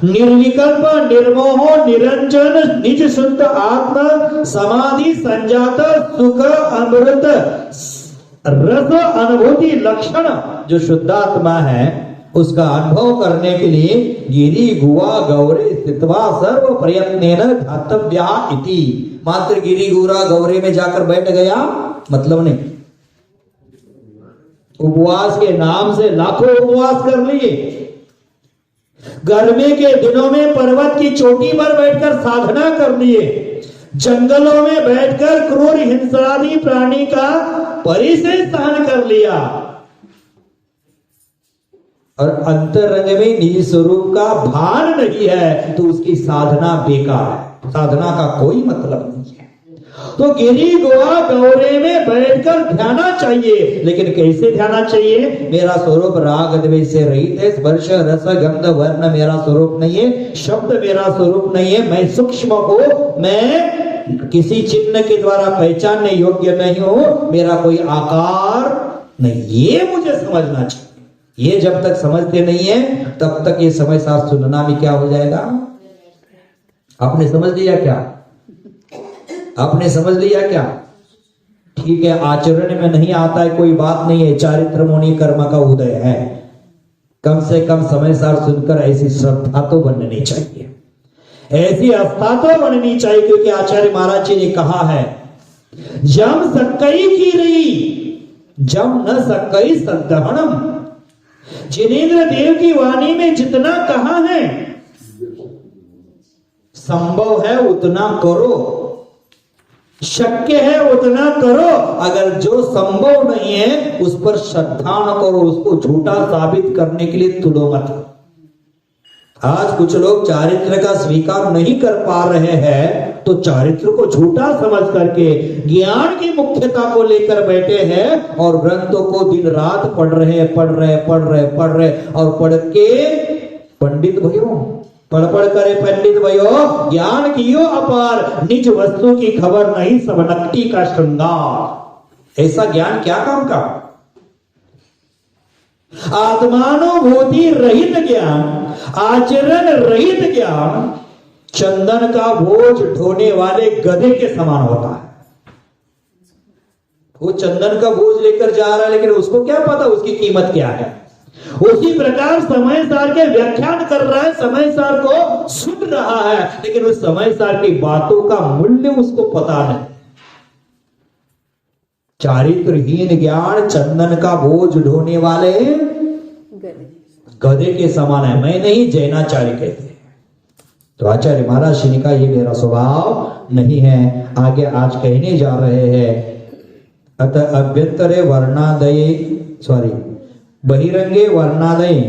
A: निर्विकल्प निर्मोह निरंजन निज शुद्ध आत्मा समाधि संजात सुख अमृत रस अनुभूति लक्षण जो शुद्धात्मा है, उसका अनुभव करने के लिए गिरि गुआ गौरे स्थित्वा सर्व प्रयत्नेन धातव्या इति। मात्र गिरि गुरा गौरे में जाकर बैठ गया मतलब नहीं। उपवास के नाम से लाखों उपवास कर लिए, गर्मी के दिनों में पर्वत की चोटी पर बैठकर साधना कर लिए, जंगलों में बैठकर क्रूर हिंसादी प्राणी का परिचय सहन कर लिया, और अंतरंग में निज स्वरूप का भान नहीं है तो उसकी साधना बेकार है, साधना का कोई मतलब नहीं है। तो गिरि गोवा गौरे में बैठकर ध्याना चाहिए, लेकिन कैसे ध्याना चाहिए? मेरा स्वरूप राग द्वेष से रहित है, स्पर्श रस गंध वर्ण मेरा स्वरूप नहीं है, शब्द मेरा स्वरूप नहीं है, मैं सूक्ष्म हूं, मैं किसी चिन्ह के द्वारा पहचानने योग्य नहीं हूं, मेरा कोई आकार नहीं, ये मुझे समझना चाहिए। ये जब तक समझते नहीं है तब तक ये समय साथ सुनना भी क्या हो जाएगा? आपने समझ लिया क्या? आपने समझ लिया क्या? ठीक है, आचरण में नहीं आता है कोई बात नहीं है, चारित्र मुनि कर्म का उदय है, कम से कम समय सार सुनकर ऐसी श्रद्धा तो बननी चाहिए, ऐसी आस्था तो बननी चाहिए। क्योंकि आचार्य महाराज जी ने कहा है, जम सक्कई की रही जम न सक्कई सदहणम। जिनेन्द्र देव की वाणी में जितना कहा है, संभव है उतना करो, शक्य है उतना करो, अगर जो संभव नहीं है उस पर श्रद्धा न करो, उसको झूठा साबित करने के लिए तुलो मत। आज कुछ लोग चारित्र का स्वीकार नहीं कर पा रहे हैं तो चारित्र को झूठा समझ करके ज्ञान की मुख्यता को लेकर बैठे हैं और ग्रंथों को दिन रात पढ़ रहे और पढ़ के पंडित भयो पढ़ करे पंडित भयो ज्ञान कियो अपार, निज वस्तु की खबर नहीं सब नकटी का श्रृंगार। ऐसा ज्ञान क्या काम का? आत्मानुभूति रहित ज्ञान, आचरण रहित ज्ञान चंदन का बोझ ढोने वाले गधे के समान होता है। वो चंदन का बोझ लेकर जा रहा है, लेकिन उसको क्या पता उसकी कीमत क्या है। उसी प्रकार समय सार के व्याख्यान कर रहा है, समय सार को सुन रहा है, लेकिन उस समय सार की बातों का मूल्य उसको पता नहीं। चारित्रहीन ज्ञान चंदन का बोझ ढोने वाले गधे के समान है। मैं नहीं, जैनाचार्य कहते हैं। तो आचार्य महाराज श्री ने कहा, ये मेरा स्वभाव नहीं है। आगे आज कहने जा रहे हैं, अतः अभ्यंतरे वर्णादये बहिरंगे वर्णादये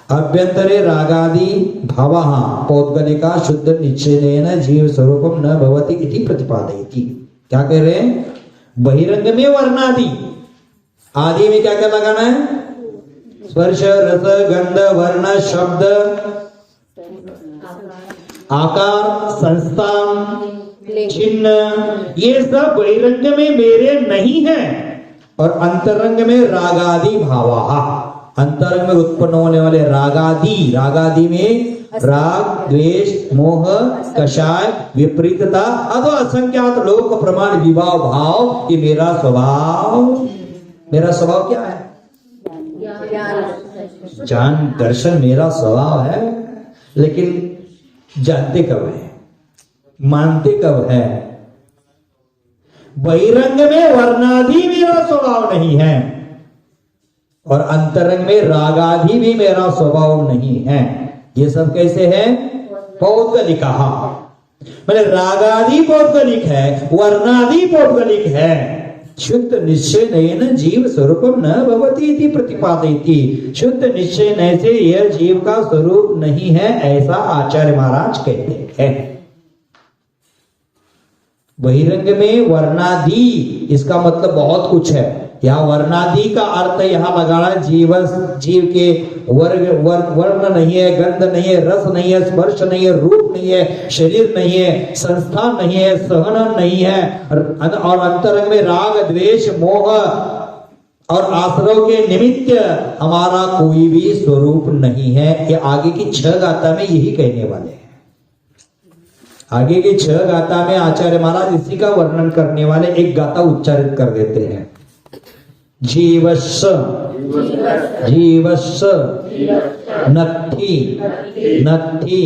A: अभ्यंतरे रागादि भावः पौद्गलिका शुद्ध निश्चयेन जीव स्वरूपम न भवति इति प्रतिपादयति। क्या कह रहे हैं? बहिरंग में वर्णादि, आदि में क्या क्या लगाना है? स्पर्श रस गंध वर्ण शब्द आकार संस्थान चिन्ह, ये सब बहिरंग में मेरे नहीं है। और अंतरंग में रागादि भावा, अंतरंग में उत्पन्न होने वाले रागादि में राग द्वेष मोह कषाय विपरीतता अथवा असंख्यात लोक प्रमाण विभाव भाव, ये मेरा स्वभाव क्या है? ज्ञान दर्शन मेरा स्वभाव है। लेकिन जानते कब है, मानते कब है? बहिरंग में वर्णादि मेरा स्वभाव नहीं है और अंतरंग में रागादि भी मेरा स्वभाव नहीं है। ये सब कैसे है? पौद्गलिक। मतलब रागादि पौद्गलिक है, वर्णादि पौद्गलिक है। शुद्ध निश्चय नयन जीव स्वरूपम न भवति इति प्रतिपादयति। शुद्ध निश्चय नय से यह जीव का स्वरूप नहीं है, ऐसा आचार्य महाराज कहते हैं। है। बहिरंग में वर्णादि, इसका मतलब बहुत कुछ है। यहाँ वर्णादि का अर्थ यहाँ लगाना, जीव के वर्ण नहीं है, गंध नहीं है, रस नहीं है, स्पर्श नहीं है, रूप नहीं है, शरीर नहीं है, संस्थान नहीं है, सहन नहीं है, और अंतरंग में राग द्वेष मोह और आश्रव के निमित्त हमारा कोई भी स्वरूप नहीं है। ये आगे की 6 गाथा में यही कहने वाले हैं। आगे की 6 गाथा में आचार्य महाराज इसी का वर्णन करने वाले एक गाथा उच्चारित कर देते हैं। जीवस्स जीवस्स नत्थि नत्थि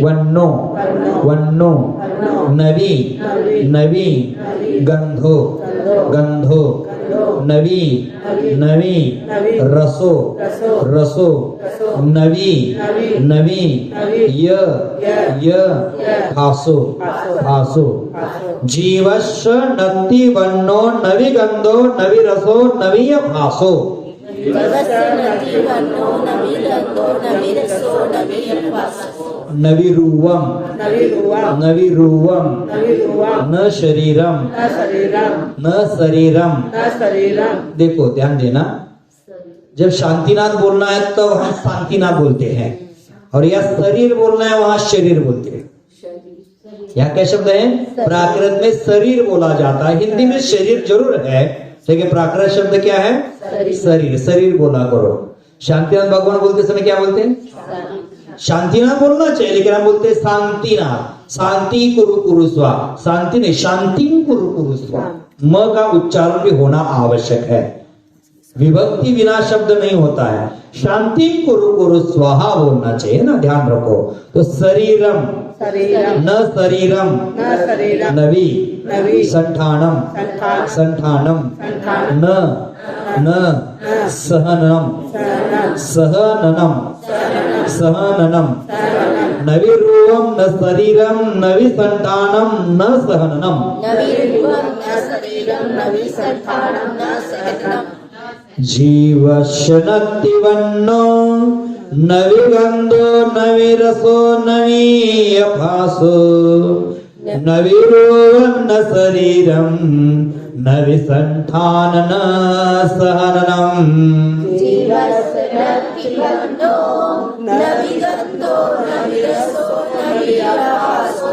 A: वन्नो वन्नो नवी नवी गंधो गंधो नवी नवी रसो रसो नवी नवी य फासो फासो जीवस्स नत्थि वन्नो नवी गंधो नवी रसो नवी फासो नविरूवम नविरूवम न शरीरम न शरीरम। देखो ध्यान देना, जब शांतिनाथ बोलना है तो हम शांतिनाथ बोलते हैं, और या शरीर बोलना है वहां शरीर बोलते हैं। यहाँ क्या शब्द है? प्राकृत में शरीर बोला जाता है, हिंदी में शरीर जरूर है, लेकिन प्राकृत शब्द क्या है? शरीर। शरीर बोला करो। शांतिनाथ भगवान बोलते समय क्या बोलते हैं? शांतिनाथ बोलना चाहिए, लेकिन हम बोलते हैं शांतिनाथ। शांति कुरु कुरु स्वा, शांति नहीं, शांति कुरु कुरु स्वा। म का उच्चारण भी होना आवश्यक है, विभक्ति बिना शब्द नहीं होता है। शांति कुरु कुरु स्वाहा बोलना चाहिए ना, ध्यान रखो। तो शरीरम न शरीरम नवी संठानम संठानम न सहनम सहननम सहननम नविरूवम न शरीरम नवि संठानम न सहननम। जीवस्य नत्थि वन्नो नवि गंधो नवि रसो नवि फासो नविरूवम न शरीरम नवि संठान न सहननम। जीवस्य नत्थि वन्नो नवि गंधो नवि रसो नवि फासो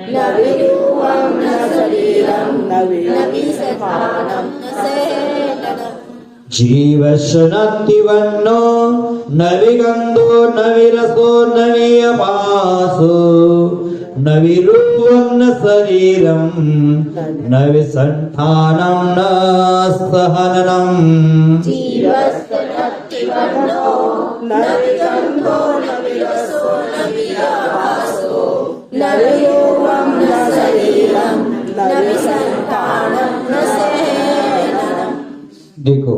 A: नविरूवम न शरीरम नवि संठानम न सहननम। जीवस्य नत्थि वन्नो नवि गंधो नवि रसो नवि फासो नविरूपं न शरीरं नवि संठानं न सहननं। जीवस्य नत्थि वन्नो नवि गंधो नवि रसो नवि फासो नविरूपं न शरीरं नवि संठानं न सहननं। देखो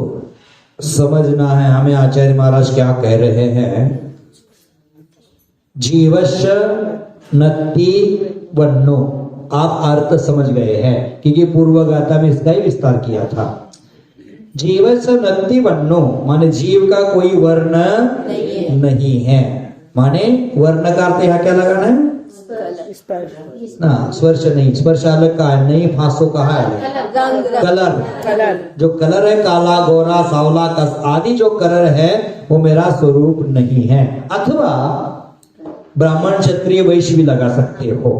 A: समझना है हमें आचार्य महाराज क्या कह रहे हैं। जीवस्य नत्थि वन्नो, आप अर्थ समझ गए हैं क्योंकि पूर्व गाथा में इसका ही विस्तार किया था। जीवस्य नत्थि वन्नो माने जीव का कोई वर्ण नहीं है। माने वर्ण का अर्थ यहाँ क्या लगाना है? ना स्पर्श नहीं, स्पर्श अलग का है, नहीं फासो कहा है कलर। जो कलर है काला गोरा सावला कस आदि जो कलर है वो मेरा स्वरूप नहीं है। अथवा ब्राह्मण क्षत्रिय वैश्य भी लगा सकते हो,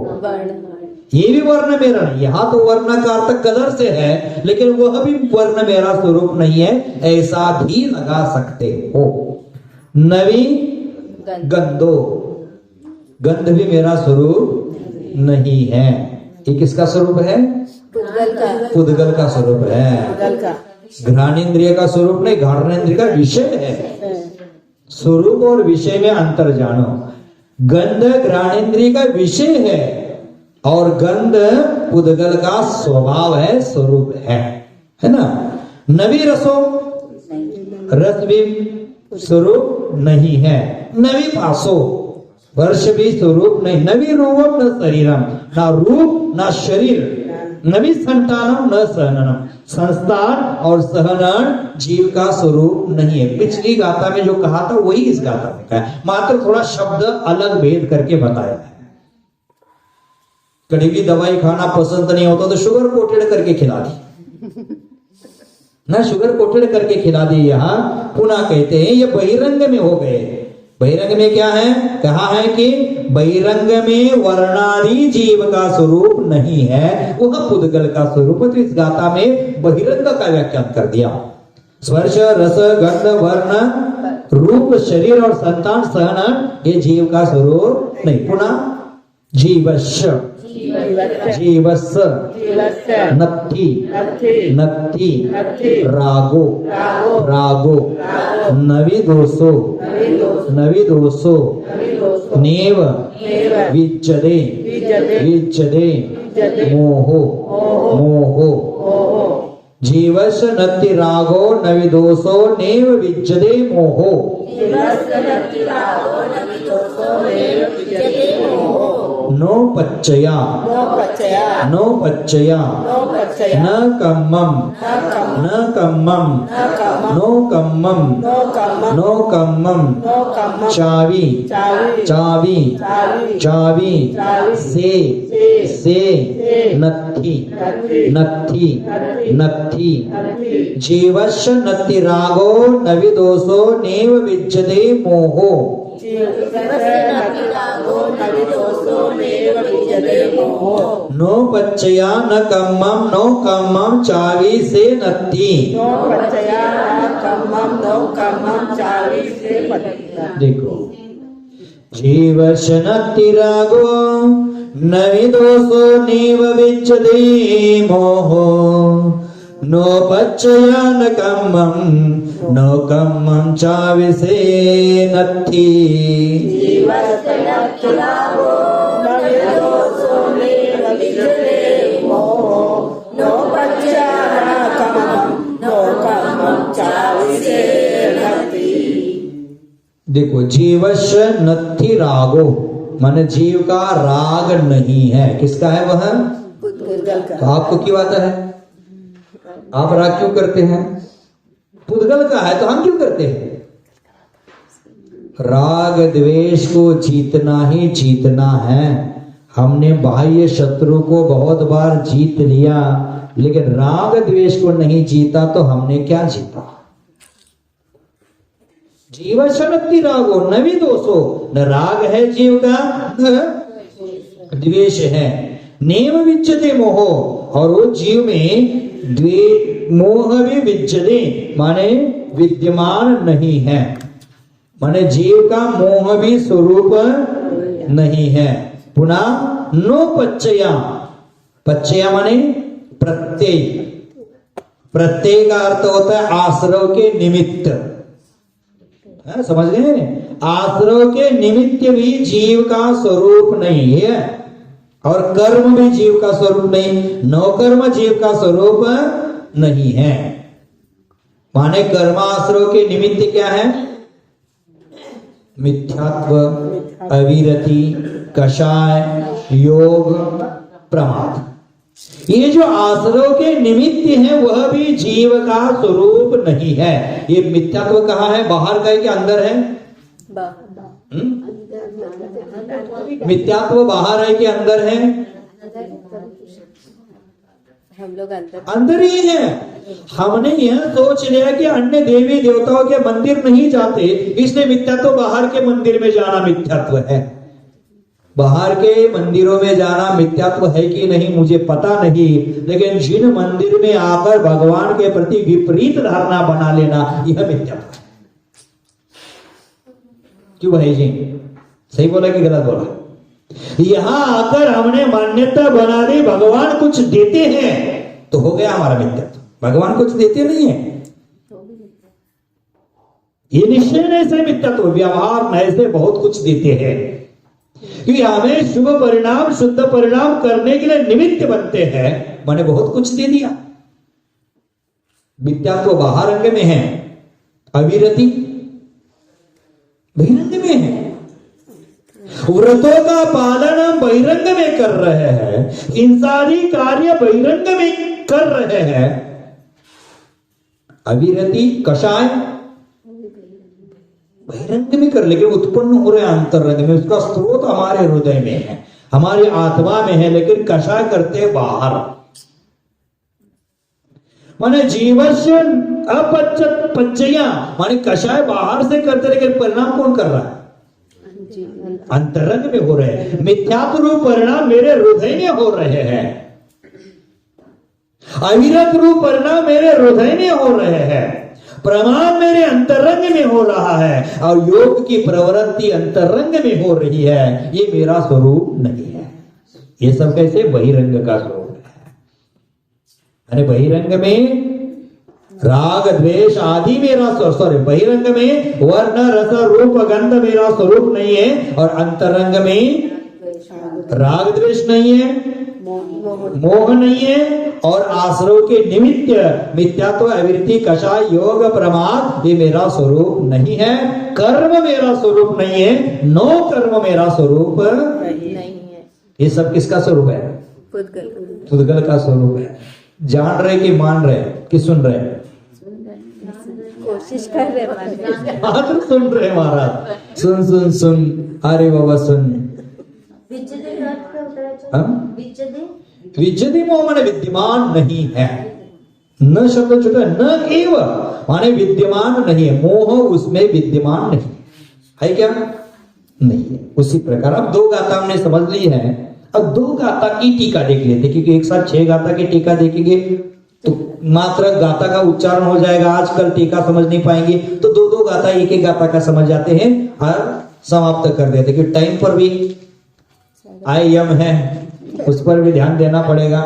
A: ये भी वर्ण मेरा नहीं। यहाँ तो वर्ण का अर्थ कलर से है, लेकिन वह भी वर्ण मेरा स्वरूप नहीं है, ऐसा भी लगा सकते हो। नवी गंधो, गंध भी मेरा स्वरूप नहीं है। ये किसका स्वरूप है? पुद्गल का स्वरूप है। घ्राणेन्द्रिय का स्वरूप नहीं, घ्राणेन्द्रिय का विषय है। स्वरूप और विषय में अंतर जानो। गंध घ्राणेन्द्रिय का विषय है और गंध पुद्गल का स्वभाव है, स्वरूप है ना। नवी रसो, रस भी स्वरूप नहीं है। नवी फासो, वर्ष भी स्वरूप नहीं। नवी रूपम न शरीरम, ना रूप ना शरीर। नवी संतानम न सहननम, संस्थान और सहनन जीव का स्वरूप नहीं है। पिछली गाथा में जो कहा था वही इस गाथा में कहा, मात्र थोड़ा शब्द अलग भेद करके बताया है। कभी भी दवाई खाना पसंद नहीं होता तो शुगर कोटेड करके खिला दी ना, शुगर कोटेड करके खिला दी। यहाँ पुनः कहते हैं ये बहिरंग में हो गए। बहिरंग में क्या है, कहा है कि बहिरंग में वर्णादि जीव का स्वरूप नहीं है, वह पुद्गल का स्वरूप। तो इस गाथा में बहिरंग का व्याख्यान कर दिया। स्पर्श रस गंध वर्ण रूप शरीर और संतान सहन ये जीव का स्वरूप नहीं। पुनः जीवस्य जीवस नत्थि नत्थि रागो रागो नविदोषो नविदोषो नेव विच्यते विच्यते मोहो मोहो जीवस्य नत्थि रागो नविदोषो नेव विच्यते मोहो। नो पच्चया नो पच्चया न कम्मम न कम्मम नो कम्मम नो कम्मम चावी चावी चावी से नत्थि नत्थि नत्थि जीवस्य नत्थि रागो नविदोषो नेव विच्यते मोहो। नो पच्चया न कम्मम नो कम्मम चावी से नत्थि। देखो जीवस्य नत्थि रागो नविदोषो नेव विच्यते मोहो। नो पच्चया न कम्मम चावी से नत्थि। देखो जीवस्य नत्थि रागो माने जीव का राग नहीं है। किसका है वह? तो आपको क्यों आता है? आप राग क्यों करते हैं? पुद्गल का है तो हम क्यों करते हैं? राग द्वेष को जीतना ही जीतना है। हमने बाह्य शत्रु को बहुत बार जीत लिया, लेकिन राग द्वेष को नहीं जीता तो हमने क्या जीता? जीवस्य नत्थि रागो नविदोषो, न राग है जीव का न द्वेष है। नेव विच्यते मोहो, और वो जीव में मोह भी विच्यते माने विद्यमान नहीं है, माने जीव का मोह भी स्वरूप नहीं है। पुनः नो पच्चया, पच्चया माने प्रत्यय, प्रत्यय का अर्थ होता है आश्रव के निमित्त। समझ गए? आश्रव के निमित्त भी जीव का स्वरूप नहीं है, और कर्म भी जीव का स्वरूप नहीं, नौकर्म जीव का स्वरूप नहीं है। माने कर्माश्रव के निमित्त क्या है? मिथ्यात्व, अविरति, कषाय, योग, प्रमाद। ये जो आश्रव के निमित्त है वह भी जीव का स्वरूप नहीं है। ये मिथ्यात्व कहाँ है? बाहर का है कि अंदर है? मिथ्यात्व बाहर है कि अंदर है?
B: हम लोग
A: अंदर ही है। हमने यह सोच लिया कि अन्य देवी देवताओं के मंदिर नहीं जाते, इसलिए मिथ्यात्व बाहर के मंदिर में जाना मिथ्यात्व है। बाहर के मंदिरों में जाना मिथ्यात्व है कि नहीं मुझे पता नहीं, लेकिन जिन मंदिर में आकर भगवान के प्रति विपरीत धारणा बना लेना यह मिथ्यात्व है। क्यों भाई जी, सही बोला कि गलत बोला? यहां आकर हमने मान्यता बना दी भगवान कुछ देते हैं तो हो गया हमारा मिथ्यात्व। भगवान कुछ देते नहीं है, ये निश्चय नहीं से मिथ्यात्व। व्यवहार में से बहुत कुछ देते हैं, क्योंकि हमें शुभ परिणाम शुद्ध परिणाम करने के लिए निमित्त बनते हैं, मैंने बहुत कुछ दे दिया। मिथ्यात्व बाहर अंग में है, अविरति बहिरंग में है। व्रतों का पालन हम बहिरंग में कर रहे हैं, इंसानी कार्य बहिरंग में कर रहे हैं। अविरति कषाय बहिरंग में कर, लेकिन उत्पन्न हो रहे अंतरंग में, उसका स्रोत हमारे हृदय में है। हमारी आत्मा में है, लेकिन कषाय करते बाहर। माने जीवस्य अपच्यत पच्चया, माने कषाय बाहर से करते, लेकिन परिणाम कौन कर रहा है? अंतरंग में हो रहे हैं। मिथ्यात्व रूप परिणाम मेरे हृदय में हो रहे हैं, अविरत रूप परिणाम मेरे हृदय में हो रहे हैं, प्रमाण मेरे अंतरंग में हो रहा है, और योग की प्रवृत्ति अंतरंग में हो रही है। ये मेरा स्वरूप नहीं है। ये सब कैसे? बहिरंग का स्वरूप है। अरे बहिरंग में राग द्वेष आदि मेरा सॉरी, बहिरंग में वर्ण रस रूप गंध मेरा स्वरूप नहीं है, और अंतरंग में राग द्वेष नहीं है, मोह नहीं है, और आश्रव के निमित्त मिथ्यात्व अविरति कषाय योग प्रमाद ये मेरा स्वरूप नहीं है। कर्म मेरा स्वरूप नहीं है, नो कर्म मेरा स्वरूप नहीं है। ये सब किसका स्वरूप है? पुद्गल का स्वरूप है। जान रहे कि मान रहे कि सुन रहे?
B: कोशिश कर रहे
A: मात्र सुन रहे महाराज। सुन सुन सुन, अरे बाबा सुन। विद्यते मोह माने विद्यमान नहीं है। न शब्द छूटा, न एव माने विद्यमान नहीं है, मोह उसमें विद्यमान नहीं है क्या? नहीं है। उसी प्रकार अब दो गाथा हमने समझ ली है, अब दो गाथा की टीका देख लेते, क्योंकि एक साथ 6 गाथा की टीका देखेंगे तो मात्र गाथा का उच्चारण हो जाएगा, आजकल टीका समझ नहीं पाएंगे, तो दो दो गाथा एक एक गाथा का समझ जाते हैं और समाप्त कर देते, कि टाइम पर भी आय यम है, उस पर भी ध्यान देना पड़ेगा,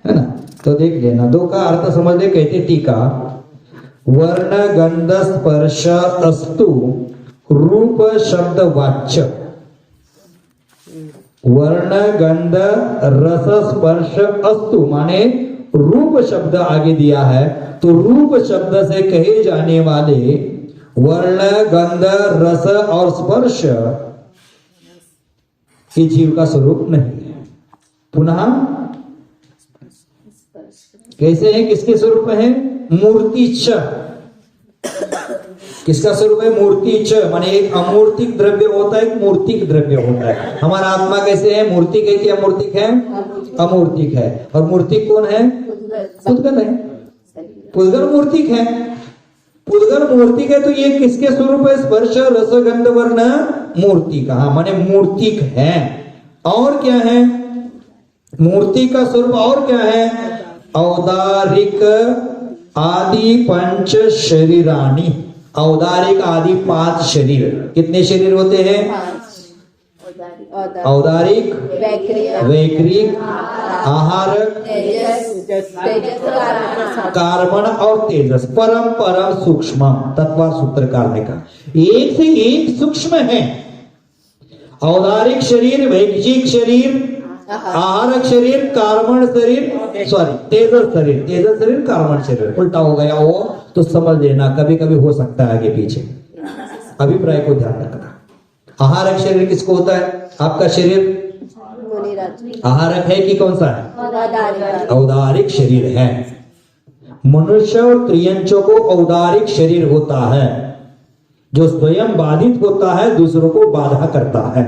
A: है ना। तो देख लेना, दो का अर्थ समझ ले। कहते टीका, वर्ण गंध स्पर्श अस्तु रूप शब्द वाच्य। वर्ण गंध रस स्पर्श अस्तु माने रूप शब्द आगे दिया है, तो रूप शब्द से कहे जाने वाले वर्ण गंध रस और स्पर्श ये जीव का स्वरूप नहीं है। पुनः कैसे है? किसके स्वरूप है? मूर्ति च। किसका स्वरूप है? मूर्ति च माने एक अमूर्तिक द्रव्य होता है, एक मूर्तिक द्रव्य होता है। हमारा आत्मा कैसे है? मूर्तिक है कि अमूर्तिक है? अमूर्तिक है। और मूर्तिक कौन है? पुद्गल है। पुद्गल मूर्तिक है। पुद्गल मूर्तिक है, तो ये किसके स्वरूप है? स्पर्श रस गंध वर्ण मूर्ति का, माने मूर्तिक है। और क्या है मूर्ति का स्वरूप? और क्या है? औदारिक आदि पंच शरीरानी। औदारिक आदि 5 शरीर। कितने शरीर होते हैं? औदारिक, वैक्रिक, आहारक, कार्बन और तेजस। परम परम सूक्ष्म तत्व सूत्रकार ने कहा, एक से एक सूक्ष्म है। औदारिक शरीर, वैक्रिक शरीर, आहारक शरीर, कार्बन शरीर, सॉरी तेजस शरीर, तेजस शरीर, कार्बन शरीर। उल्टा हो गया वो तो समझ लेना, कभी कभी हो सकता है आगे पीछे, अभिप्राय को ध्यान रखना। आहारक शरीर किसको होता है? आपका शरीर आहारक है कि कौन सा है? औदारिक शरीर है। मनुष्य और त्रियंचों को औदारिक शरीर होता है, जो स्वयं बाधित होता है, दूसरों को बाधा करता है।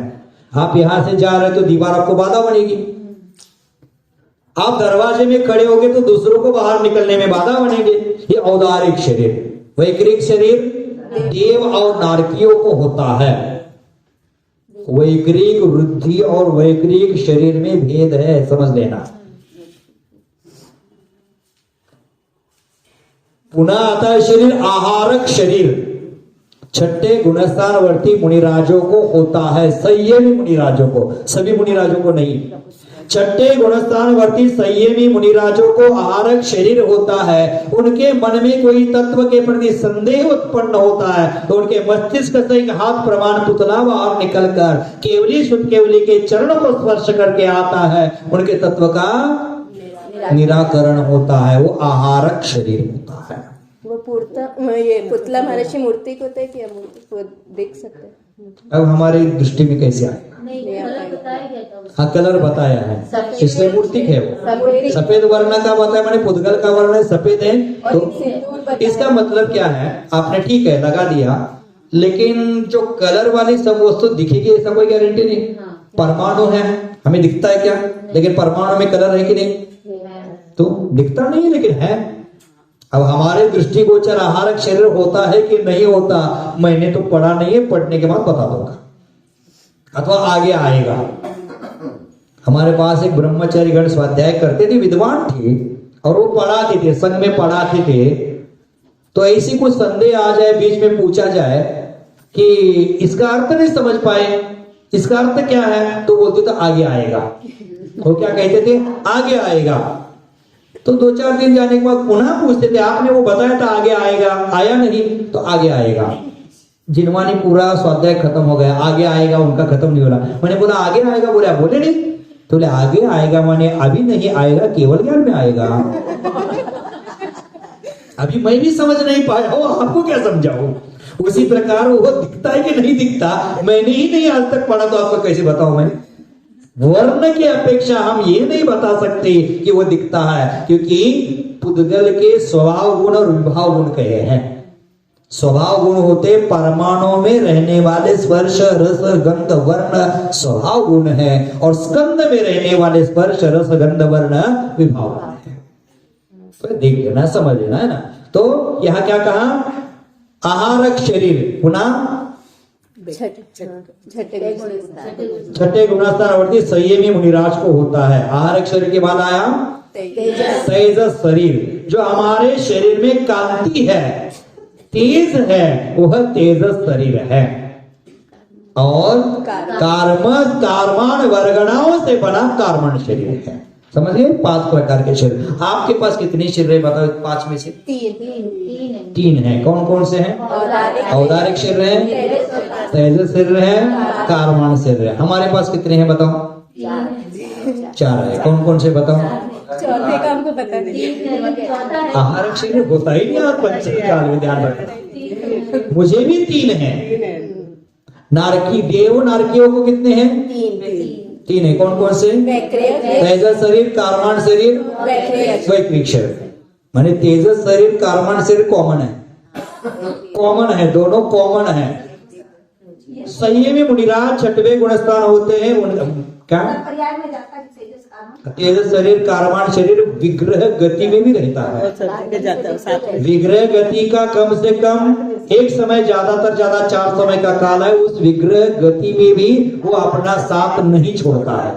A: आप यहां से जा रहे तो दीवार आपको बाधा बनेगी, आप दरवाजे में खड़े होगे तो दूसरों को बाहर निकलने में बाधा बनेंगे। ये औदारिक शरीर। वैक्रिक शरीर देव और नारकियों को होता है। वैक्रिक वृद्धि और वैक्रिक शरीर में भेद है, समझ लेना। पुनः आता है शरीर आहारक शरीर। 6ठे गुणस्थानवर्ती मुनिराजों को होता है, संयमी मुनिराजों को, सभी मुनिराजों को नहीं। 6ठे गुणस्थानवर्ती संयमी मुनिराजों को आहारक शरीर होता है। उनके मन में कोई तत्व के प्रति संदेह उत्पन्न होता है तो उनके मस्तिष्क से एक हाथ प्रमाण पुतला बाहर निकलकर केवली शुद्ध केवली के चरणों को स्पर्श करके आता है, उनके तत्व का निराकरण होता है। वो आहारक शरीर होता है।
B: वो ये पुतला महाराज मूर्ति को होता है कि वो देख सकते हैं?
A: अब हमारी दृष्टि में कैसे आएगा? हाँ, कलर बताया है, इसलिए मूर्तिक है वो। सफेद वर्ण का बताया, मैंने पुद्गल का वर्ण सफेद है, तो इसका मतलब क्या है? आपने ठीक है लगा दिया, लेकिन जो कलर वाली सब वस्तु दिखेगी ऐसा कोई गारंटी नहीं। परमाणु है, हमें दिखता है क्या? लेकिन परमाणु में कलर है कि नहीं? तो दिखता नहीं है लेकिन है। अब हमारे दृष्टिगोचर आहारक शरीर होता है कि नहीं होता, मैंने तो पढ़ा नहीं है, पढ़ने के बाद बता दूंगा अथवा आगे आएगा। हमारे पास एक ब्रह्मचारी गण स्वाध्याय करते थे, विद्वान थे और वो पढ़ाते थे, संघ में पढ़ाते थे। तो ऐसी कुछ संदेह आ जाए, बीच में पूछा जाए कि इसका अर्थ नहीं समझ पाए, इसका अर्थ क्या है, तो बोलते तो आगे आएगा। वो क्या कहते थे? आगे आएगा। तो 2-4 दिन जाने के बाद पुनः पूछते थे, आपने वो बताया था आगे आएगा, आया नहीं, तो आगे आएगा। जिनवानी पूरा स्वाध्याय खत्म हो गया, आगे आएगा उनका खत्म नहीं हो रहा। मैंने बोला आगे आएगा, बोले आप बोले नहीं, तो बोले आगे आएगा माने अभी नहीं आएगा, केवल ज्ञान में आएगा। अभी मैं भी समझ नहीं पाया हूं, आपको क्या समझाऊं? उसी प्रकार वो दिखता है कि नहीं दिखता, मैंने ही नहीं आज तक पढ़ा, तो आपको कैसे बताऊं मैं? वर्ण की अपेक्षा हम ये नहीं बता सकते कि वो दिखता है, क्योंकि पुद्गल के स्वभाव गुण और विभाव गुण कहे हैं। स्वभाव गुण होते परमाणु में रहने वाले स्पर्श रस गंध वर्ण स्वभाव गुण है, और स्कंद में रहने वाले स्पर्श रस गंध वर्ण विभाव गुण है। तो देख लेना, समझ लेना है ना। तो यहां क्या कहा? आहारक शरीर, पुनः छठे गुणस्थानवर्ती संयमी मुनिराज को होता है। आहारक शरीर के बाद आया तेजस शरीर, जो हमारे शरीर में कांति है, तेज है, वह तेजस शरीर है। और कार्मान वर्गणाओं से बना कार्मण शरीर है। समझिए, 5 प्रकार के शरीर। आपके पास कितने शरीर है बताओ? 5 में से 3 है। कौन कौन से हैं? औदारिक शरीर है, तेजस शरीर है, कार्मण शरीर है। हमारे पास कितने हैं बताओ? 4 है। कौन कौन से बताओ?
B: चौथे का हमको पता नहीं।
A: आहारक शरीर होता ही नहीं, और पंचकाल में ध्यान रखना। मुझे भी 3 है। नारकी देव नारकियों को कितने हैं? 3 है। कौन कौन से? तेजस शरीर, कार्मण शरीर, वैक्रिक शरीर। माने तेजस शरीर, कार्मण शरीर कॉमन है, कॉमन है, दोनों कॉमन है। संयमी मुनिराज 6वें गुणस्थान होते हैं। क्या? तेजस शरीर, कार्मण शरीर विग्रह गति में भी रहता है। विग्रह गति का कम से कम एक समय, ज्यादातर ज्यादा 4 समय का काल है। उस विग्रह गति में भी वो अपना साथ नहीं छोड़ता है।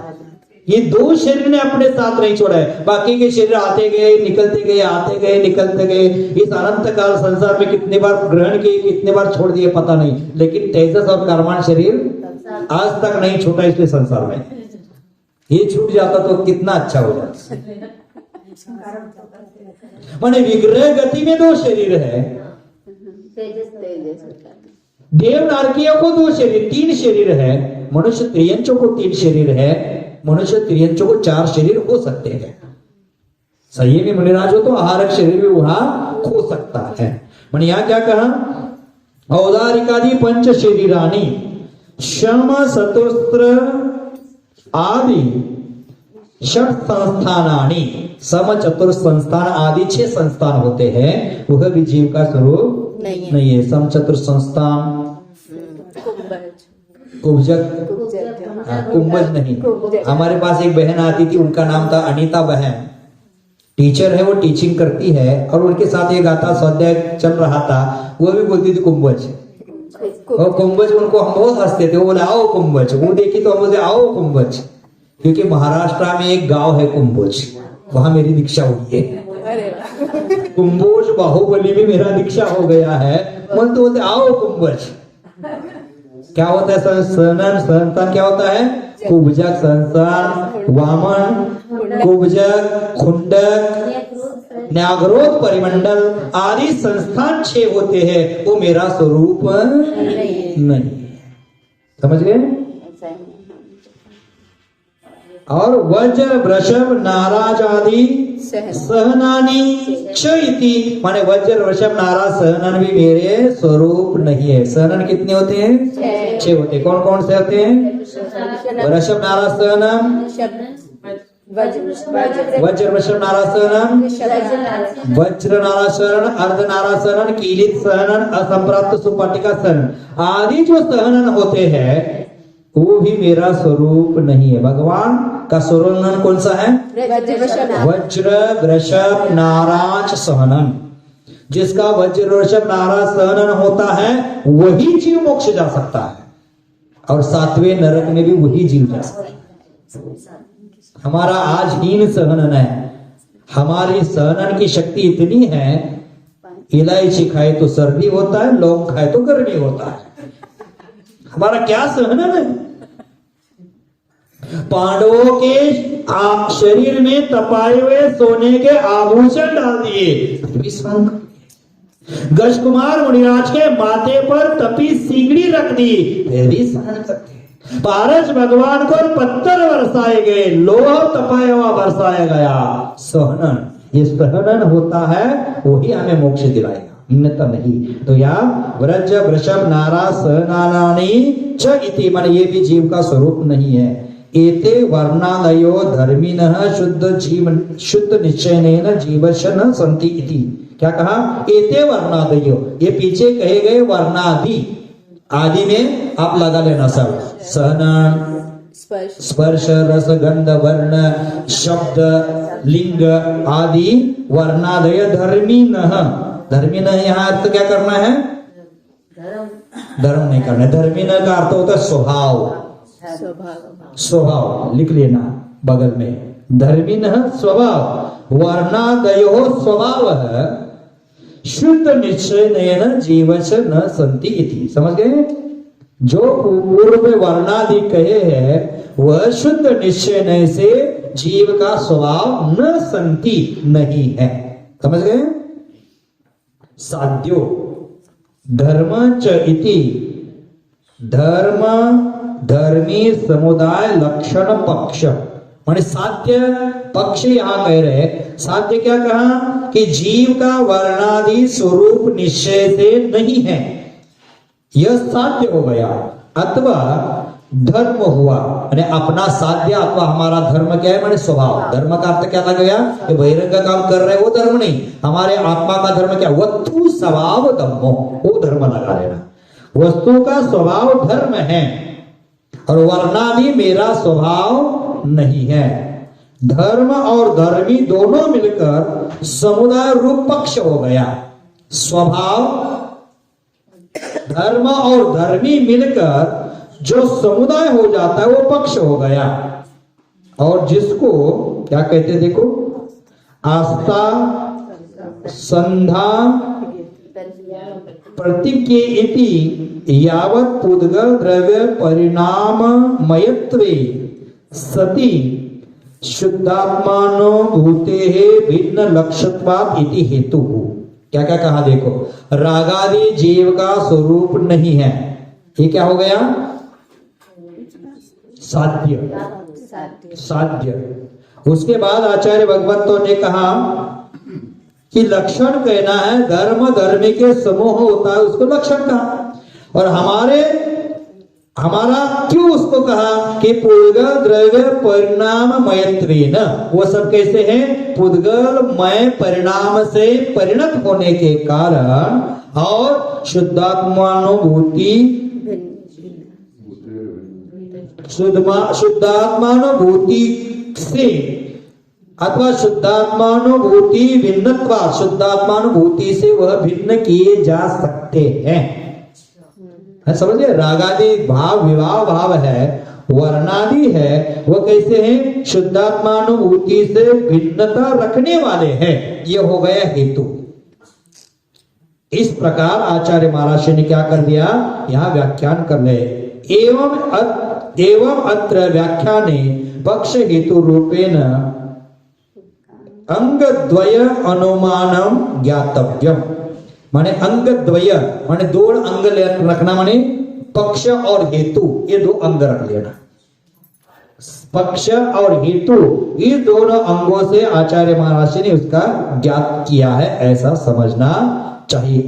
A: ये 2 शरीर ने अपने साथ नहीं छोड़ा है। बाकी के शरीर आते गए निकलते गए, आते गए निकलते गए। इस अनंत काल संसार में कितने बार ग्रहण किए, कितने बार छोड़ दिए पता नहीं, लेकिन तेजस और कार्मण शरीर आज तक नहीं छूटा। इसलिए संसार में ये छूट जाता तो कितना अच्छा हो जाता। माने विग्रह गति में 2 शरीर है। देव नारकियों को 2 शरीर, 3 शरीर है। मनुष्य त्रियंचों को 3 शरीर है। मनुष्य त्रियंचों को 4 शरीर हो सकते हैं। संयमी मुनिराज हो तो आहारक शरीर भी वहां हो सकता है। मैंने यहां क्या कहा? औदारिकादि 5 शरीरानी शम सतुस्त्र आदि षट संस्थानानि, सम चतुर संस्थान आदि 6 संस्थान होते हैं। वह भी जीव का स्वरूप नहीं है। सम चतुर संस्थान, कुब्जक, कुंभज नहीं। हमारे पास एक बहन आती थी, उनका नाम था अनीता बहन। टीचर है, वो टीचिंग करती है, और उनके साथ एक गाथा स्वाध्याय चल रहा था, वो भी बोलती थी कुंभज। और कुंभज उनको हम बहुत हंसते थे। वो बोले आओ कुंभज, वो देखी तो हम बोलते आओ कुंभज, क्योंकि महाराष्ट्र में एक गांव है कुंभोज, वहां मेरी दीक्षा हुई है। कुंभोज बाहुबली में मेरा दीक्षा हो गया है। मन तो बोलते आओ कुंभज। क्या होता है? संतान क्या होता है? कुब्जक संतान, वामन, कुब्जक, खुंडक, न्याग्रोध परिमंडल आदि संस्थान 6 होते हैं। वो मेरा स्वरूप नहीं। समझ गए? और वज्र वृषभ नाराज आदि सहनानी क्षयति, माने वज्र वृषभ नाराज सहनन भी मेरे स्वरूप नहीं है। सहनन कितने होते हैं? 6 होते हैं। कौन कौन से होते हैं? वृषभ नाराज सहनन, वज्र वृषभ नाराज सहनन, वज्र नाराज सहनन, अर्ध नाराज सहनन, कीलित सहनन, असंप्राप्त सुपाटिका सहनन आदि जो सहनन होते हैं, वो भी मेरा स्वरूप नहीं है। भगवान का स्वरूप कौन सा है? वज्र वृषभ नाराज सहनन। जिसका वज्र वृषभ नाराज सहनन होता है वही जीव मोक्ष जा सकता है, और 7वें नरक में भी वही जीव जा सकता है। हमारा आज हीन सहनन है। हमारी सहनन की शक्ति इतनी है, इलायची खाए तो सर्दी होता है, लौंग खाए तो गर्मी होता है। हमारा क्या सहनन है। पांडवों के शरीर में तपाए हुए सोने के आभूषण डाल दिए। गज कुमार मुनिराज के माथे पर तपी सीगड़ी रख दी, फिर भी सहन करते। पारस भगवान को पत्थर बरसाए गए, लोहा तपाया हुआ बरसाया गया। सहनन, ये सहनन होता है वही हमें मोक्ष दिलाएगा, अन्यथा नहीं। तो यहाँ व्रज वृषभ नारा सहनानी च इति, माने ये भी जीव का स्वरूप नहीं है। एते वर्णादयो धर्मिणः शुद्ध निश्चयेन जीवशन संति इति। क्या कहा? एते वर्णादयो, ये पीछे कहे गए वर्णादि। आदि में आप लगा लेना सब, सहन स्पर्श रस गंध वर्ण शब्द लिंग आदि वर्णादय धर्मिणः। धर्मिणः यहाँ अर्थ क्या करना है? धर्म नहीं करना है। धर्मिणः का अर्थ होता है स्वभाव। स्वभाव लिख लेना बगल में, धर्मिणः स्वभाव। वर्णादयो स्वभाव है शुद्ध निश्चयेन जीवश न संति इति। समझ गए? जो पूर्व में वर्णादि कहे हैं वह शुद्ध निश्चय से जीव का स्वभाव न संति नहीं है। समझ गए? साध्यो धर्म च इति, धर्म धर्मी समुदाय लक्षण पक्ष, माने साध्य पक्ष यहां कह रहे। साध्य क्या कहा? कि जीव का वर्णादि स्वरूप निश्चय से नहीं है, यह साध्य हो गया। अथवा धर्म हुआ, माने अपना साध्य अथवा हमारा धर्म क्या है? माने स्वभाव। धर्म का अर्थ क्या लग गया? कि बहिरंग काम कर रहे वो धर्म नहीं, हमारे आत्मा का धर्म क्या? वस्तु स्वभाव धर्मो, वो धर्म लगा लेना। वस्तु का स्वभाव धर्म है और वर्णादि मेरा स्वभाव नहीं है। धर्म और धर्मी दोनों मिलकर समुदाय रूप पक्ष हो गया। स्वभाव धर्म और धर्मी मिलकर जो समुदाय हो जाता है वो पक्ष हो गया। और जिसको क्या कहते हैं? देखो, आस्था संधा प्रतिज्ञे इति यावत् पुद्गल द्रव्य परिणाम मयत्वे सति शुद्धात्मानो भूतेः भिन्न लक्ष्यत्वात् इति हेतु। क्या क्या कहा? देखो, रागादि जीव का स्वरूप नहीं है। ये क्या हो गया? साध्य। साध्य। उसके बाद आचार्य भगवतों ने कहा कि लक्षण कहना है, धर्म धर्मी के समूह होता है उसको लक्षण कहा। और हमारा क्यों उसको कहा कि पुद्गल द्रव्य परिणाम मयत्वेन, वो सब कैसे हैं? पुद्गल मय परिणाम से परिणत होने के कारण और शुद्धात्मानुभूति शुद्धात्मानुभूति से अथवा शुद्धात्मानुभूति भिन्नत्वा, शुद्धात्मानुभूति से वह भिन्न किए जा सकते हैं। समझिए, रागादि भाव विवाह भाव है, वर्णादि है, वो कैसे हैं? शुद्धात्मानुभूति से भिन्नता रखने वाले हैं। ये हो गया हेतु। इस प्रकार आचार्य महाराज ने क्या कर दिया? यहाँ व्याख्यान कर रहे। एवं अत्र व्याख्याने पक्ष हेतु रूपेण अंग द्वय अनुमानम ज्ञातव्यम। माने अंग द्वय माने दो अंग रखना, माने पक्ष और हेतु, ये दो अंग रख लेना। पक्ष और हेतु, ये दोनों अंगों से आचार्य महाराज ने उसका ज्ञात किया है, ऐसा समझना चाहिए।